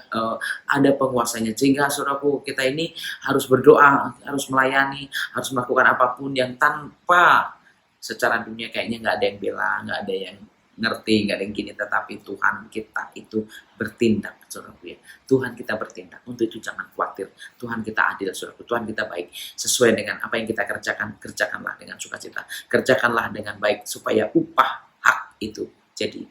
ada penguasanya. Sehingga saudaraku, kita ini harus berdoa, harus melayani, harus melakukan apapun yang tanpa secara dunia kayaknya nggak ada yang bela, nggak ada yang ngerti, nggak ada yang gini. Tetapi Tuhan kita itu bertindak, saudaraku ya. Tuhan kita bertindak. Untuk itu jangan khawatir. Tuhan kita adil, saudaraku. Tuhan kita baik. Sesuai dengan apa yang kita kerjakan, kerjakanlah dengan sukacita. Kerjakanlah dengan baik supaya upah hak itu jadi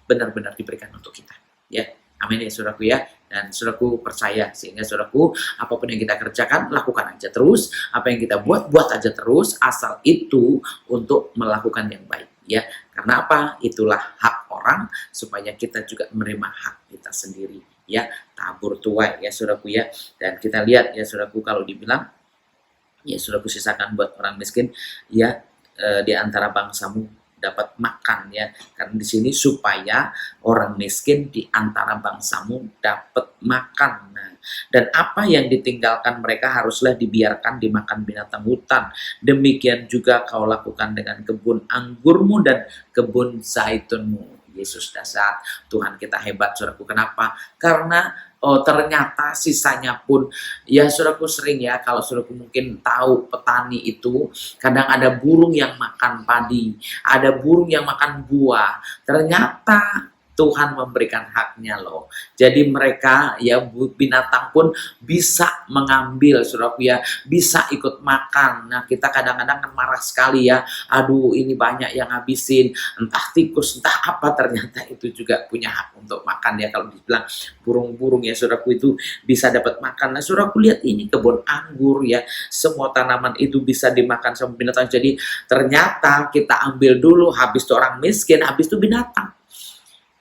benar-benar diberikan untuk kita, ya. Amin ya, saudaraku ya. Dan saudaraku percaya, sehingga saudaraku apapun yang kita kerjakan, lakukan aja terus. Apa yang kita buat aja terus, asal itu untuk melakukan yang baik, ya. Karena apa? Itulah hak orang, supaya kita juga menerima hak kita sendiri, ya. Tabur tuai, ya saudaraku ya. Dan kita lihat ya, saudaraku, kalau dibilang ya saudaraku, sisakan buat orang miskin, ya, di antara bangsamu dapat makan, ya. Karena di sini supaya orang miskin di antara bangsamu dapat makan. Nah, dan apa yang ditinggalkan mereka haruslah dibiarkan dimakan binatang hutan. Demikian juga kau lakukan dengan kebun anggurmu dan kebun zaitunmu. Yesus dasar, Tuhan kita hebat, saudaraku. Kenapa? Karena ternyata sisanya pun, ya saudaraku, sering ya, kalau saudaraku mungkin tahu petani itu kadang ada burung yang makan padi, ada burung yang makan buah. Ternyata Tuhan memberikan haknya loh. Jadi mereka ya binatang pun bisa mengambil, saudaraku ya, bisa ikut makan. Nah, kita kadang-kadang kan marah sekali ya. Aduh, ini banyak yang ngabisin, entah tikus, entah apa, ternyata itu juga punya hak untuk makan ya. Kalau dibilang burung-burung ya, saudaraku, itu bisa dapat makan. Nah, saudaraku lihat ini kebun anggur ya. Semua tanaman itu bisa dimakan sama binatang. Jadi ternyata kita ambil dulu, habis itu orang miskin, habis itu binatang.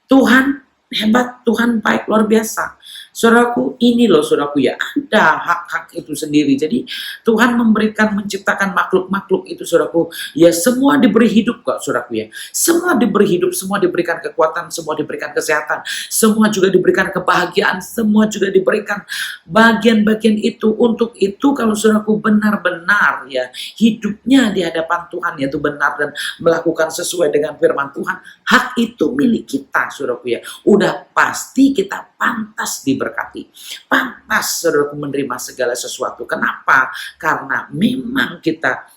Tuhan hebat, Tuhan baik, luar biasa. Saudaraku, ini loh saudaraku ya, ada hak-hak itu sendiri. Jadi Tuhan memberikan, menciptakan makhluk-makhluk itu saudaraku, ya semua diberi hidup kok saudaraku ya. Semua diberi hidup, semua diberikan kekuatan, semua diberikan kesehatan, semua juga diberikan kebahagiaan, semua juga diberikan bagian-bagian itu. Untuk itu kalau saudaraku benar-benar ya hidupnya di hadapan Tuhan yaitu benar dan melakukan sesuai dengan firman Tuhan, hak itu milik kita saudaraku ya. Udah pasti kita pantas diberkati, pantas saudaraku menerima segala sesuatu. Kenapa? Karena memang kita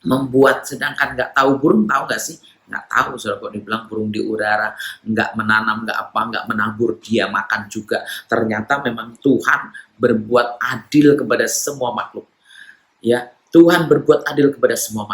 membuat, sedangkan nggak tahu. Burung tahu nggak sih? Nggak tahu saudara. Kok dibilang burung di udara, nggak menanam, nggak apa, nggak menabur, dia makan juga. Ternyata memang Tuhan berbuat adil kepada semua makhluk. Ya, Tuhan berbuat adil kepada semua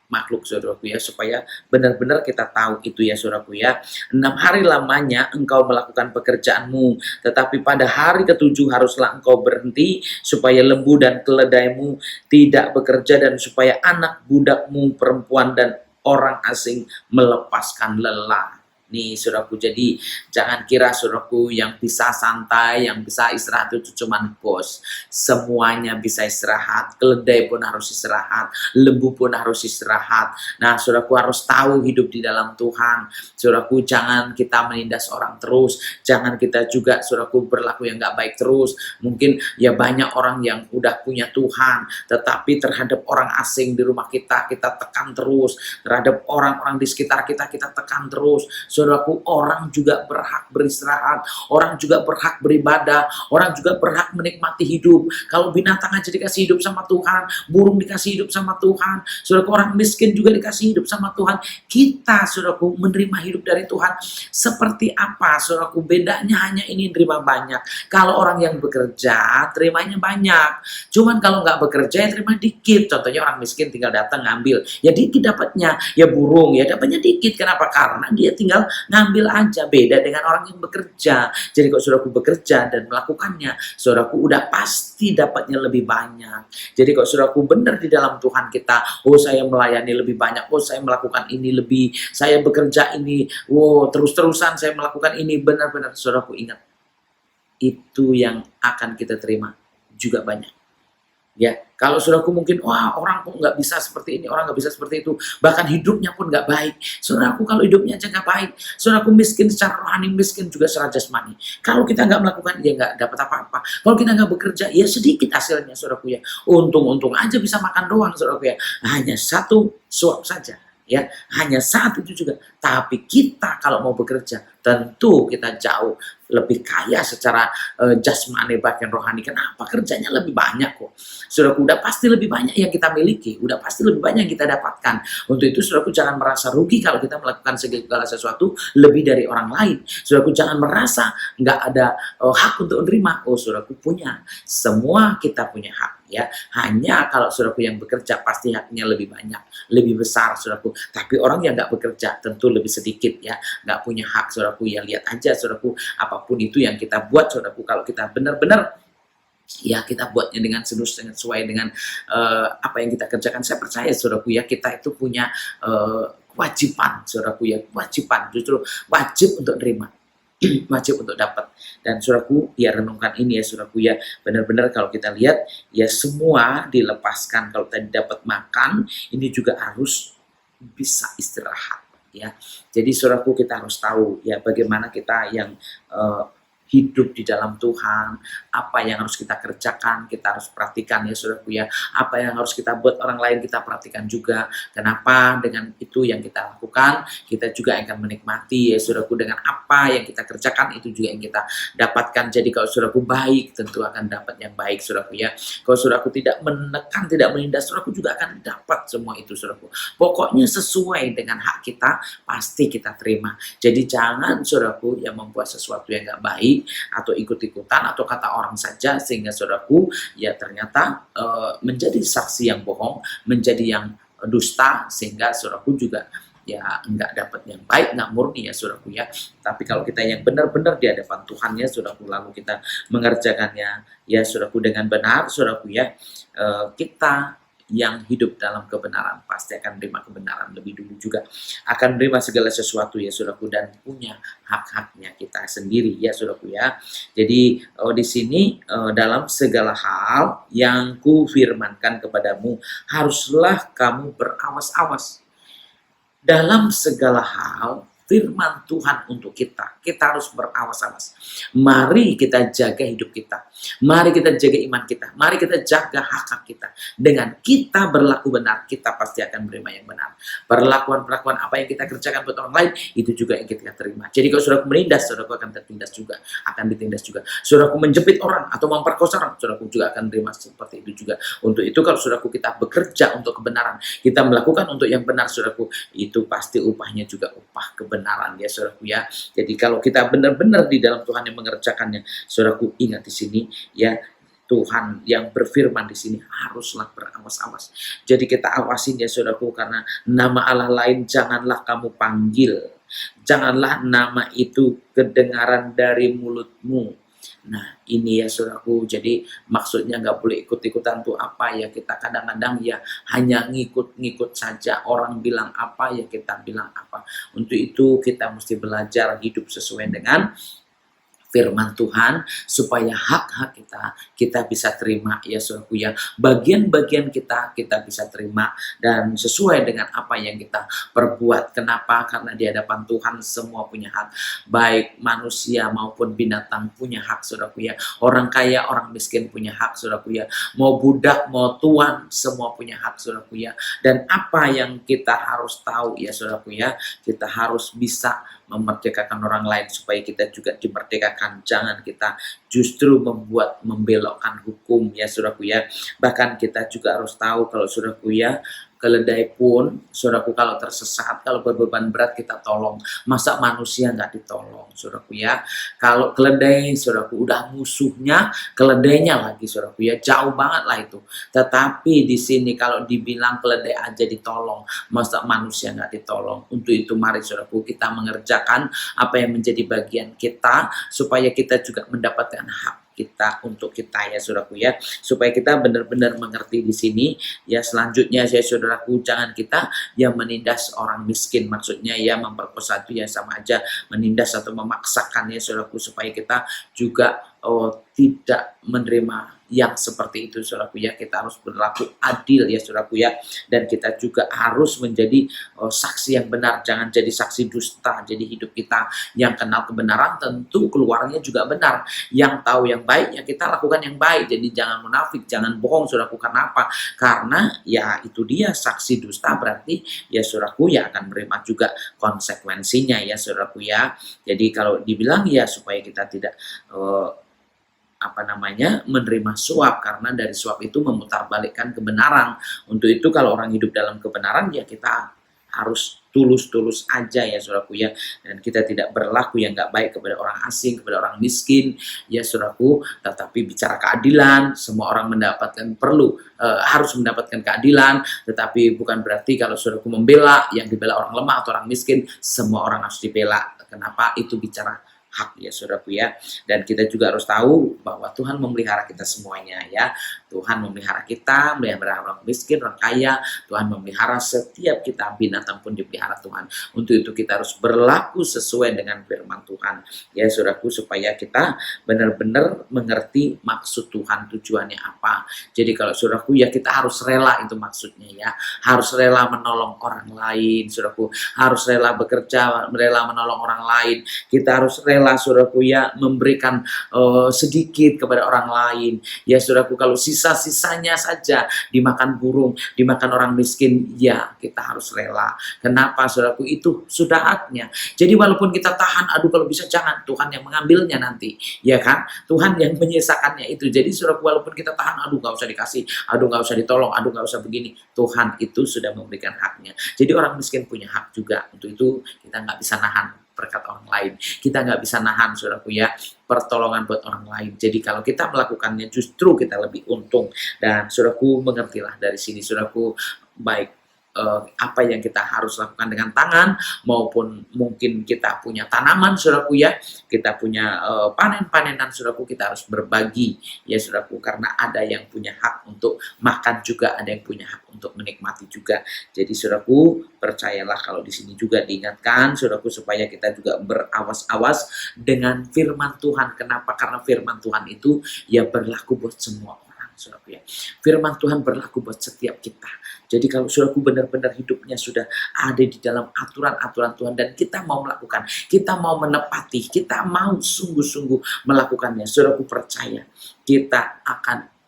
makhluk saudaraku ya, supaya benar-benar kita tahu itu ya saudaraku ya. 6 hari lamanya engkau melakukan pekerjaanmu, tetapi pada hari ketujuh haruslah engkau berhenti, supaya lembu dan keledaimu tidak bekerja, dan supaya anak budakmu perempuan dan orang asing melepaskan lelah. Nih saudaraku, jadi jangan kira saudaraku yang bisa santai, yang bisa istirahat itu cuman bos. Semuanya bisa istirahat, keledai pun harus istirahat, lembu pun harus istirahat. Nah saudaraku harus tahu hidup di dalam Tuhan. Saudaraku, jangan kita menindas orang terus, jangan kita juga saudaraku berlaku yang gak baik terus. Mungkin ya banyak orang yang udah punya Tuhan, tetapi terhadap orang asing di rumah kita tekan terus, terhadap orang-orang di sekitar kita tekan terus. Saudaraku, orang juga berhak beristirahat, orang juga berhak beribadah, orang juga berhak menikmati hidup. Kalau binatang aja dikasih hidup sama Tuhan, burung dikasih hidup sama Tuhan, saudaraku orang miskin juga dikasih hidup sama Tuhan. Kita saudaraku menerima hidup dari Tuhan seperti apa saudaraku? Bedanya hanya ini, terima banyak. Kalau orang yang bekerja terimanya banyak, cuman kalau nggak bekerja ya terima dikit. Contohnya orang miskin tinggal datang ngambil, ya dikit dapatnya. Ya burung ya dapatnya dikit. Kenapa? Karena dia tinggal ngambil aja. Beda dengan orang yang bekerja. Jadi kalau saudaraku bekerja dan melakukannya, saudaraku udah pasti dapatnya lebih banyak. Jadi kalau saudaraku benar di dalam Tuhan kita, oh saya melayani lebih banyak, oh saya melakukan ini lebih, saya bekerja ini, oh terus-terusan saya melakukan ini, benar-benar saudaraku ingat, itu yang akan kita terima juga banyak. Ya, kalau saudaraku mungkin, wah orang kok nggak bisa seperti ini, orang nggak bisa seperti itu, bahkan hidupnya pun nggak baik. Saudaraku, kalau hidupnya aja nggak baik, saudaraku miskin secara rohani, miskin juga secara jasmani. Kalau kita nggak melakukan, ya nggak dapat apa-apa. Kalau kita nggak bekerja, ya sedikit hasilnya saudaraku ya. Untung-untung aja bisa makan doang saudaraku ya. Hanya satu suap saja. Ya, hanya saat itu juga. Tapi kita kalau mau bekerja, tentu kita jauh lebih kaya secara jasmani bahkan rohani. Kenapa? Kerjanya lebih banyak kok. Saudaraku, udah pasti lebih banyak yang kita miliki, udah pasti lebih banyak yang kita dapatkan. Untuk itu saudaraku jangan merasa rugi kalau kita melakukan segala sesuatu lebih dari orang lain. Saudaraku jangan merasa nggak ada hak untuk menerima. Oh saudaraku punya, semua kita punya hak ya. Hanya kalau saudaraku yang bekerja pasti haknya lebih banyak, lebih besar saudaraku. Tapi orang yang nggak bekerja tentu lebih sedikit ya, nggak punya hak saudaraku ya. Lihat aja saudaraku, apapun itu yang kita buat saudaraku, kalau kita benar-benar ya kita buatnya dengan sesuai dengan apa yang kita kerjakan, saya percaya saudaraku ya, kita itu punya kewajiban saudaraku ya, kewajiban, justru wajib untuk terima. Wajib untuk dapat. Dan saudaraku ya, renungkan ini ya saudaraku ya, benar-benar kalau kita lihat ya semua dilepaskan. Kalau tadi dapat makan, ini juga harus bisa istirahat ya. Jadi saudaraku kita harus tahu ya bagaimana kita yang hidup di dalam Tuhan, apa yang harus kita kerjakan, kita harus perhatikan ya saudaraku ya, apa yang harus kita buat orang lain kita perhatikan juga. Kenapa? Dengan itu yang kita lakukan, kita juga akan menikmati ya saudaraku, dengan apa yang kita kerjakan itu juga yang kita dapatkan. Jadi kalau saudaraku baik, tentu akan dapat yang baik saudaraku ya. Kalau saudaraku tidak menekan, tidak menindas, saudaraku juga akan dapat semua itu saudaraku. Pokoknya sesuai dengan hak kita, pasti kita terima. Jadi jangan saudaraku yang membuat sesuatu yang gak baik, atau ikut-ikutan atau kata orang saja, sehingga saudaraku ya ternyata menjadi saksi yang bohong, menjadi yang dusta, sehingga saudaraku juga ya nggak dapat yang baik, nggak murni ya saudaraku ya. Tapi kalau kita yang benar-benar di hadapan Tuhan ya saudaraku, lalu kita mengerjakannya ya saudaraku dengan benar saudaraku ya, kita yang hidup dalam kebenaran pasti akan menerima kebenaran lebih dulu juga, akan menerima segala sesuatu ya saudaraku, dan punya hak-haknya kita sendiri ya saudaraku ya. Jadi di sini dalam segala hal yang kufirmankan kepadamu haruslah kamu berawas-awas. Dalam segala hal firman Tuhan untuk kita harus berawas-awas. Mari kita jaga hidup kita, mari kita jaga iman kita, mari kita jaga hak-hak kita. Dengan kita berlaku benar, kita pasti akan menerima yang benar. Perlakuan-perlakuan apa yang kita kerjakan buat orang lain, itu juga yang kita terima. Jadi kalau saudaraku menindas, saudaraku akan tertindas juga, akan ditindas juga. Saudaraku menjepit orang atau memperkosa orang, saudaraku juga akan menerima seperti itu juga. Untuk itu kalau saudaraku kita bekerja untuk kebenaran, kita melakukan untuk yang benar, saudaraku, itu pasti upahnya juga upah kebenaran ya saudaraku ya. Jadi kalau kita benar-benar di dalam Tuhan yang mengerjakannya, saudaraku ingat di sini ya, Tuhan yang berfirman di sini haruslah berawas-awas. Jadi kita awasin ya saudaraku, karena nama Allah lain janganlah kamu panggil. Janganlah nama itu kedengaran dari mulutmu. Nah ini ya saudaraku, jadi maksudnya nggak boleh ikut-ikutan tuh apa ya, kita kadang-kadang ya hanya ngikut-ngikut saja, orang bilang apa ya kita bilang apa. Untuk itu kita mesti belajar hidup sesuai dengan firman Tuhan, supaya hak-hak kita bisa terima ya saudaraku ya. Bagian-bagian kita bisa terima dan sesuai dengan apa yang kita perbuat. Kenapa? Karena di hadapan Tuhan semua punya hak, baik manusia maupun binatang punya hak saudaraku ya. Orang kaya, orang miskin punya hak saudaraku ya. Mau budak, mau tuan, semua punya hak saudaraku ya. Dan apa yang kita harus tahu ya saudaraku ya, kita harus bisa memerdekakan orang lain supaya kita juga dimerdekakan. Jangan kita justru membelokkan hukum ya saudaraku ya. Bahkan kita juga harus tahu kalau saudaraku ya, keledai pun saudaraku kalau tersesat, kalau berbeban berat kita tolong. Masa manusia nggak ditolong saudaraku ya. Kalau keledai saudaraku udah musuhnya keledainya lagi saudaraku ya, jauh banget lah itu. Tetapi di sini kalau dibilang keledai aja ditolong, masa manusia nggak ditolong. Untuk itu mari saudaraku kita mengerjakan apa yang menjadi bagian kita, supaya kita juga mendapatkan hak kita untuk kita ya saudaraku ya, supaya kita benar-benar mengerti di sini ya. Selanjutnya ya saudaraku, jangan kita yang menindas orang miskin, maksudnya ya memperkosa itu ya sama aja menindas atau memaksakan ya saudaraku, supaya kita juga tidak menerima yang seperti itu saudaraku ya. Kita harus berlaku adil ya saudaraku ya, dan kita juga harus menjadi saksi yang benar, jangan jadi saksi dusta. Jadi hidup kita yang kenal kebenaran tentu keluarnya juga benar, yang tahu yang baik ya kita lakukan yang baik. Jadi jangan munafik, jangan bohong saudaraku. Kenapa? Karena ya itu dia, saksi dusta berarti ya saudaraku ya akan menerima juga konsekuensinya ya saudaraku ya. Jadi kalau dibilang ya supaya kita tidak menerima suap, karena dari suap itu memutarbalikkan kebenaran. Untuk itu kalau orang hidup dalam kebenaran ya kita harus tulus-tulus aja ya saudaraku ya, dan kita tidak berlaku yang nggak baik kepada orang asing, kepada orang miskin ya saudaraku. Tetapi bicara keadilan, semua orang harus mendapatkan keadilan, tetapi bukan berarti kalau saudaraku membela yang dibela orang lemah atau orang miskin, semua orang harus dibela. Kenapa? Itu bicara hak ya saudaraku ya. Dan kita juga harus tahu bahwa Tuhan memelihara kita semuanya ya. Tuhan memelihara kita, memelihara orang miskin, orang kaya. Tuhan memelihara setiap kita, binatang pun dipelihara Tuhan. Untuk itu kita harus berlaku sesuai dengan firman Tuhan ya saudaraku, supaya kita benar-benar mengerti maksud Tuhan, tujuannya apa. Jadi kalau saudaraku ya kita harus rela, itu maksudnya ya. Harus rela menolong orang lain saudaraku, harus rela bekerja, rela menolong orang lain. Kita harus rela saudaraku ya memberikan sedikit kepada orang lain ya saudaraku. Kalau sisa-sisanya saja dimakan burung, dimakan orang miskin, ya kita harus rela. Kenapa saudaraku? Itu sudah haknya. Jadi walaupun kita tahan, aduh kalau bisa jangan, Tuhan yang mengambilnya nanti ya kan, Tuhan yang menyisakannya itu. Jadi saudaraku walaupun kita tahan, aduh gak usah dikasih, aduh gak usah ditolong, aduh gak usah begini, Tuhan itu sudah memberikan haknya. Jadi orang miskin punya hak juga. Untuk itu kita nggak bisa nahan berkat orang lain, kita nggak bisa nahan saudaraku ya pertolongan buat orang lain. Jadi kalau kita melakukannya justru kita lebih untung. Dan saudaraku mengertilah dari sini saudaraku, baik apa yang kita harus lakukan dengan tangan, maupun mungkin kita punya tanaman saudaraku ya, kita punya panen-panenan saudaraku, kita harus berbagi ya saudaraku, karena ada yang punya hak untuk makan juga, ada yang punya hak untuk menikmati juga. Jadi saudaraku, percayalah kalau di sini juga diingatkan saudaraku supaya kita juga berawas-awas dengan firman Tuhan. Kenapa? Karena firman Tuhan itu ya berlaku buat semua orang saudaraku ya. Firman Tuhan berlaku buat setiap kita. Jadi kalau saudaraku benar-benar hidupnya sudah ada di dalam aturan-aturan Tuhan dan kita mau melakukan, kita mau menepati, kita mau sungguh-sungguh melakukannya, saudaraku percaya kita akan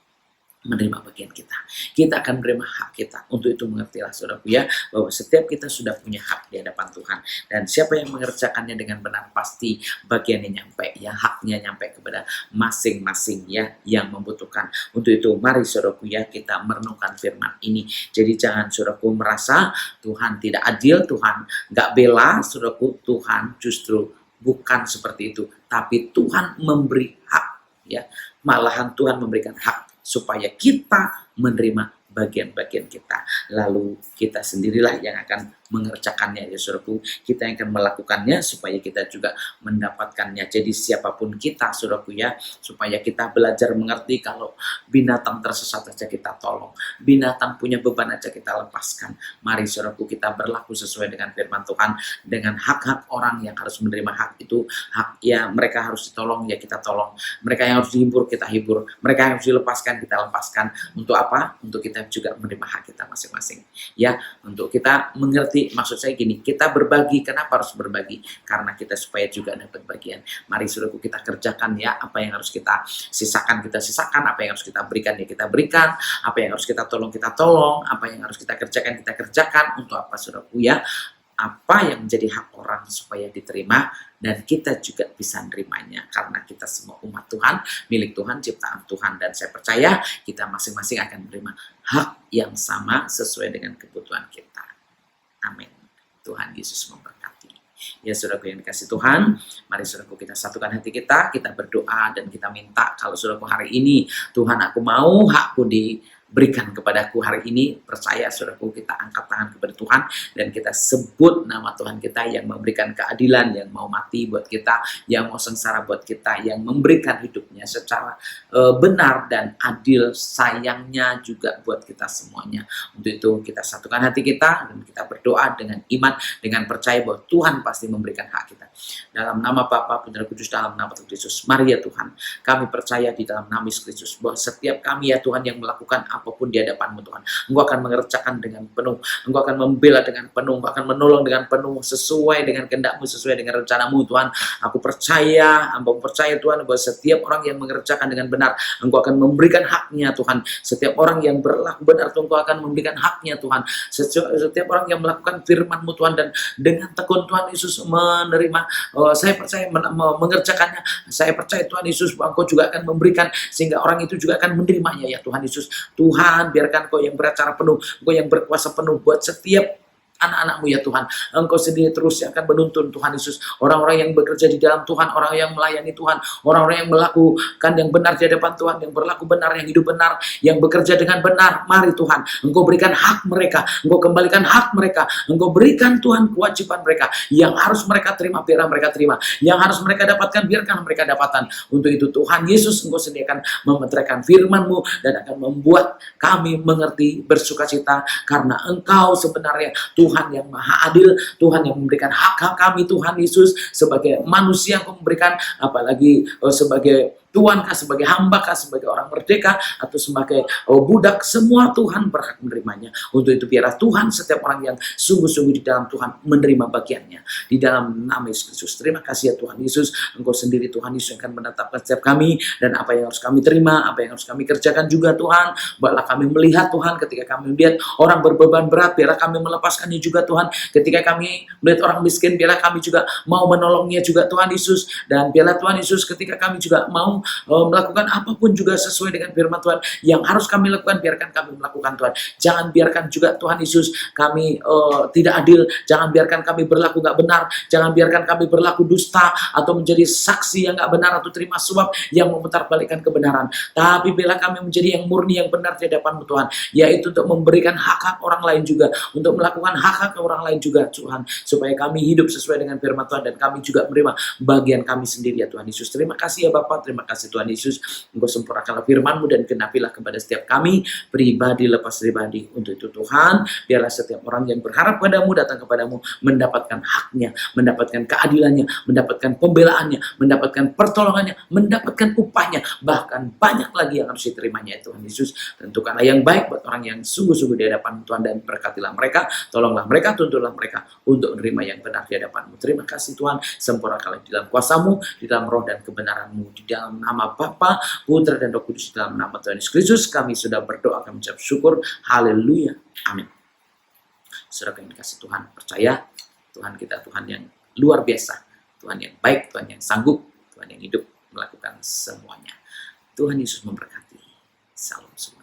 menerima bagian kita. Kita akan menerima hak kita. Untuk itu mengertilah saudaraku ya, bahwa setiap kita sudah punya hak di hadapan Tuhan. Dan siapa yang mengerjakannya dengan benar, pasti bagiannya nyampe ya, haknya nyampe kepada masing-masing ya yang membutuhkan. Untuk itu mari saudaraku ya, kita merenungkan firman ini. Jadi jangan saudaraku merasa Tuhan tidak adil, Tuhan nggak bela saudaraku. Tuhan justru bukan seperti itu, tapi Tuhan memberi hak ya. Malahan Tuhan memberikan hak supaya kita menerima bagian-bagian kita. Lalu kita sendirilah yang akan mengerjakannya ya saudaraku. Kita yang akan melakukannya supaya kita juga mendapatkannya. Jadi siapapun kita saudaraku ya, supaya kita belajar mengerti kalau binatang tersesat aja kita tolong. Binatang punya beban aja kita lepaskan. Mari saudaraku kita berlaku sesuai dengan firman Tuhan. Dengan hak-hak orang yang harus menerima hak itu. Hak ya mereka harus ditolong ya kita tolong. Mereka yang harus dihibur kita hibur. Mereka yang harus dilepaskan kita lepaskan. Untuk apa? Untuk kita juga menerima hak kita masing-masing. Ya, untuk kita mengerti. Maksud saya gini, kita berbagi. Kenapa harus berbagi? Karena kita supaya juga dapat bagian. Mari saudaraku kita kerjakan ya, apa yang harus kita sisakan, apa yang harus kita berikan ya kita berikan, apa yang harus kita tolong, apa yang harus kita kerjakan. Untuk apa saudaraku ya? Apa yang menjadi hak orang supaya diterima dan kita juga bisa nerimanya, karena kita semua umat Tuhan, milik Tuhan, ciptaan Tuhan, dan saya percaya kita masing-masing akan menerima hak yang sama sesuai dengan kebutuhan kita. Amin. Tuhan Yesus memberkati. Ya saudaraku yang dikasih Tuhan, mari saudaraku kita satukan hati kita berdoa dan kita minta kalau saudaraku hari ini, Tuhan aku mau hakku diberikan kepadaku hari ini. Percaya saudaraku, kita angkat tangan kepada Tuhan dan kita sebut nama Tuhan kita yang memberikan keadilan, yang mau mati buat kita, yang mau sengsara buat kita, yang memberikan hidupnya secara benar dan adil, sayangnya juga buat kita semuanya. Untuk itu kita satukan hati kita dan kita berdoa dengan iman, dengan percaya bahwa Tuhan pasti memberikan hak kita. Dalam nama Bapa, Putra, Kudus, dalam nama Tuhan Yesus, mari ya Tuhan, kami percaya di dalam nama Yesus Kristus bahwa setiap kami ya Tuhan yang melakukan apapun di hadapan-Mu Tuhan, Engkau akan mengerjakan dengan penuh, Engkau akan membela dengan penuh, Engkau akan menolong dengan penuh, sesuai dengan kehendak-Mu, sesuai dengan rencana-Mu Tuhan. Aku percaya, Hamba percaya Tuhan bahwa setiap orang yang mengerjakan dengan benar, Engkau akan memberikan haknya Tuhan. Setiap orang yang berlaku benar, Engkau akan memberikan haknya Tuhan. Setiap orang yang melakukan firman-Mu Tuhan dan dengan tekun Tuhan Yesus menerima, saya percaya mengerjakannya. Saya percaya Tuhan Yesus bahwa Engkau juga akan memberikan sehingga orang itu juga akan menerimanya ya Tuhan Yesus. Tuhan, biarkan Engkau yang beracara penuh, Engkau yang berkuasa penuh buat setiap anak-anak-Mu ya Tuhan. Engkau sendiri terus yang akan menuntun Tuhan Yesus. Orang-orang yang bekerja di dalam Tuhan, orang yang melayani Tuhan, orang-orang yang melakukan yang benar di hadapan Tuhan, yang berlaku benar, yang hidup benar, yang bekerja dengan benar. Mari Tuhan, Engkau berikan hak mereka, Engkau kembalikan hak mereka, Engkau berikan Tuhan kewajiban mereka, yang harus mereka terima, biarlah mereka terima, yang harus mereka dapatkan, biarkan mereka dapatkan. Untuk itu Tuhan Yesus, Engkau sendiri akan memeteraikan firman-Mu dan akan membuat kami mengerti bersukacita, karena Engkau sebenarnya Tuhan yang maha adil, Tuhan yang memberikan hak-hak kami Tuhan Yesus sebagai manusia yang memberikan, apalagi sebagai Tuhan kah, sebagai hamba kah, sebagai orang merdeka, atau sebagai budak, semua Tuhan berhak menerimanya. Untuk itu biarlah Tuhan setiap orang yang sungguh-sungguh di dalam Tuhan menerima bagiannya. Di dalam nama Yesus Kristus. Terima kasih ya Tuhan Yesus. Engkau sendiri Tuhan Yesus yang akan menetapkan setiap kami, dan apa yang harus kami terima, apa yang harus kami kerjakan juga Tuhan. Buatlah kami melihat Tuhan, ketika kami melihat orang berbeban berat, biarlah kami melepaskannya juga Tuhan. Ketika kami melihat orang miskin, biarlah kami juga mau menolongnya juga Tuhan Yesus. Dan biarlah Tuhan Yesus ketika kami juga mau mau melakukan apapun juga sesuai dengan firman Tuhan. Yang harus kami lakukan, biarkan kami melakukan Tuhan. Jangan biarkan juga Tuhan Yesus kami tidak adil. Jangan biarkan kami berlaku gak benar. Jangan biarkan kami berlaku dusta atau menjadi saksi yang gak benar atau terima suap yang memutarbalikkan kebenaran. Tapi bila kami menjadi yang murni, yang benar di hadapan-Mu Tuhan, yaitu untuk memberikan hak-hak orang lain juga, untuk melakukan hak-hak orang lain juga Tuhan, supaya kami hidup sesuai dengan firman Tuhan dan kami juga menerima bagian kami sendiri ya Tuhan Yesus. Terima kasih ya Bapa, terima kasih Tuhan Yesus. Engkau sempurnakanlah firman-Mu dan genapilah kepada setiap kami, pribadi lepas pribadi. Untuk itu Tuhan, biarlah setiap orang yang berharap padamu, datang kepadamu, mendapatkan haknya, mendapatkan keadilannya, mendapatkan pembelaannya, mendapatkan pertolongannya, mendapatkan upahnya, bahkan banyak lagi yang harus diterimanya ya Tuhan Yesus. Tentukanlah yang baik buat orang yang sungguh-sungguh di hadapan Tuhan, dan berkatilah mereka, tolonglah mereka, tuntunlah mereka untuk menerima yang benar di hadapan-Mu. Terima kasih Tuhan, sempurnakanlah di dalam kuasa-Mu, di dalam roh dan kebenaran-Mu, di dalam nama Bapa, Putra dan Roh Kudus, di dalam nama Tuhan Yesus Kristus kami sudah berdoa, kami mengucap syukur. Haleluya, amin. Saudara kami dikasih Tuhan, percaya Tuhan kita Tuhan yang luar biasa, Tuhan yang baik, Tuhan yang sanggup, Tuhan yang hidup melakukan semuanya. Tuhan Yesus memberkati. Salam semua.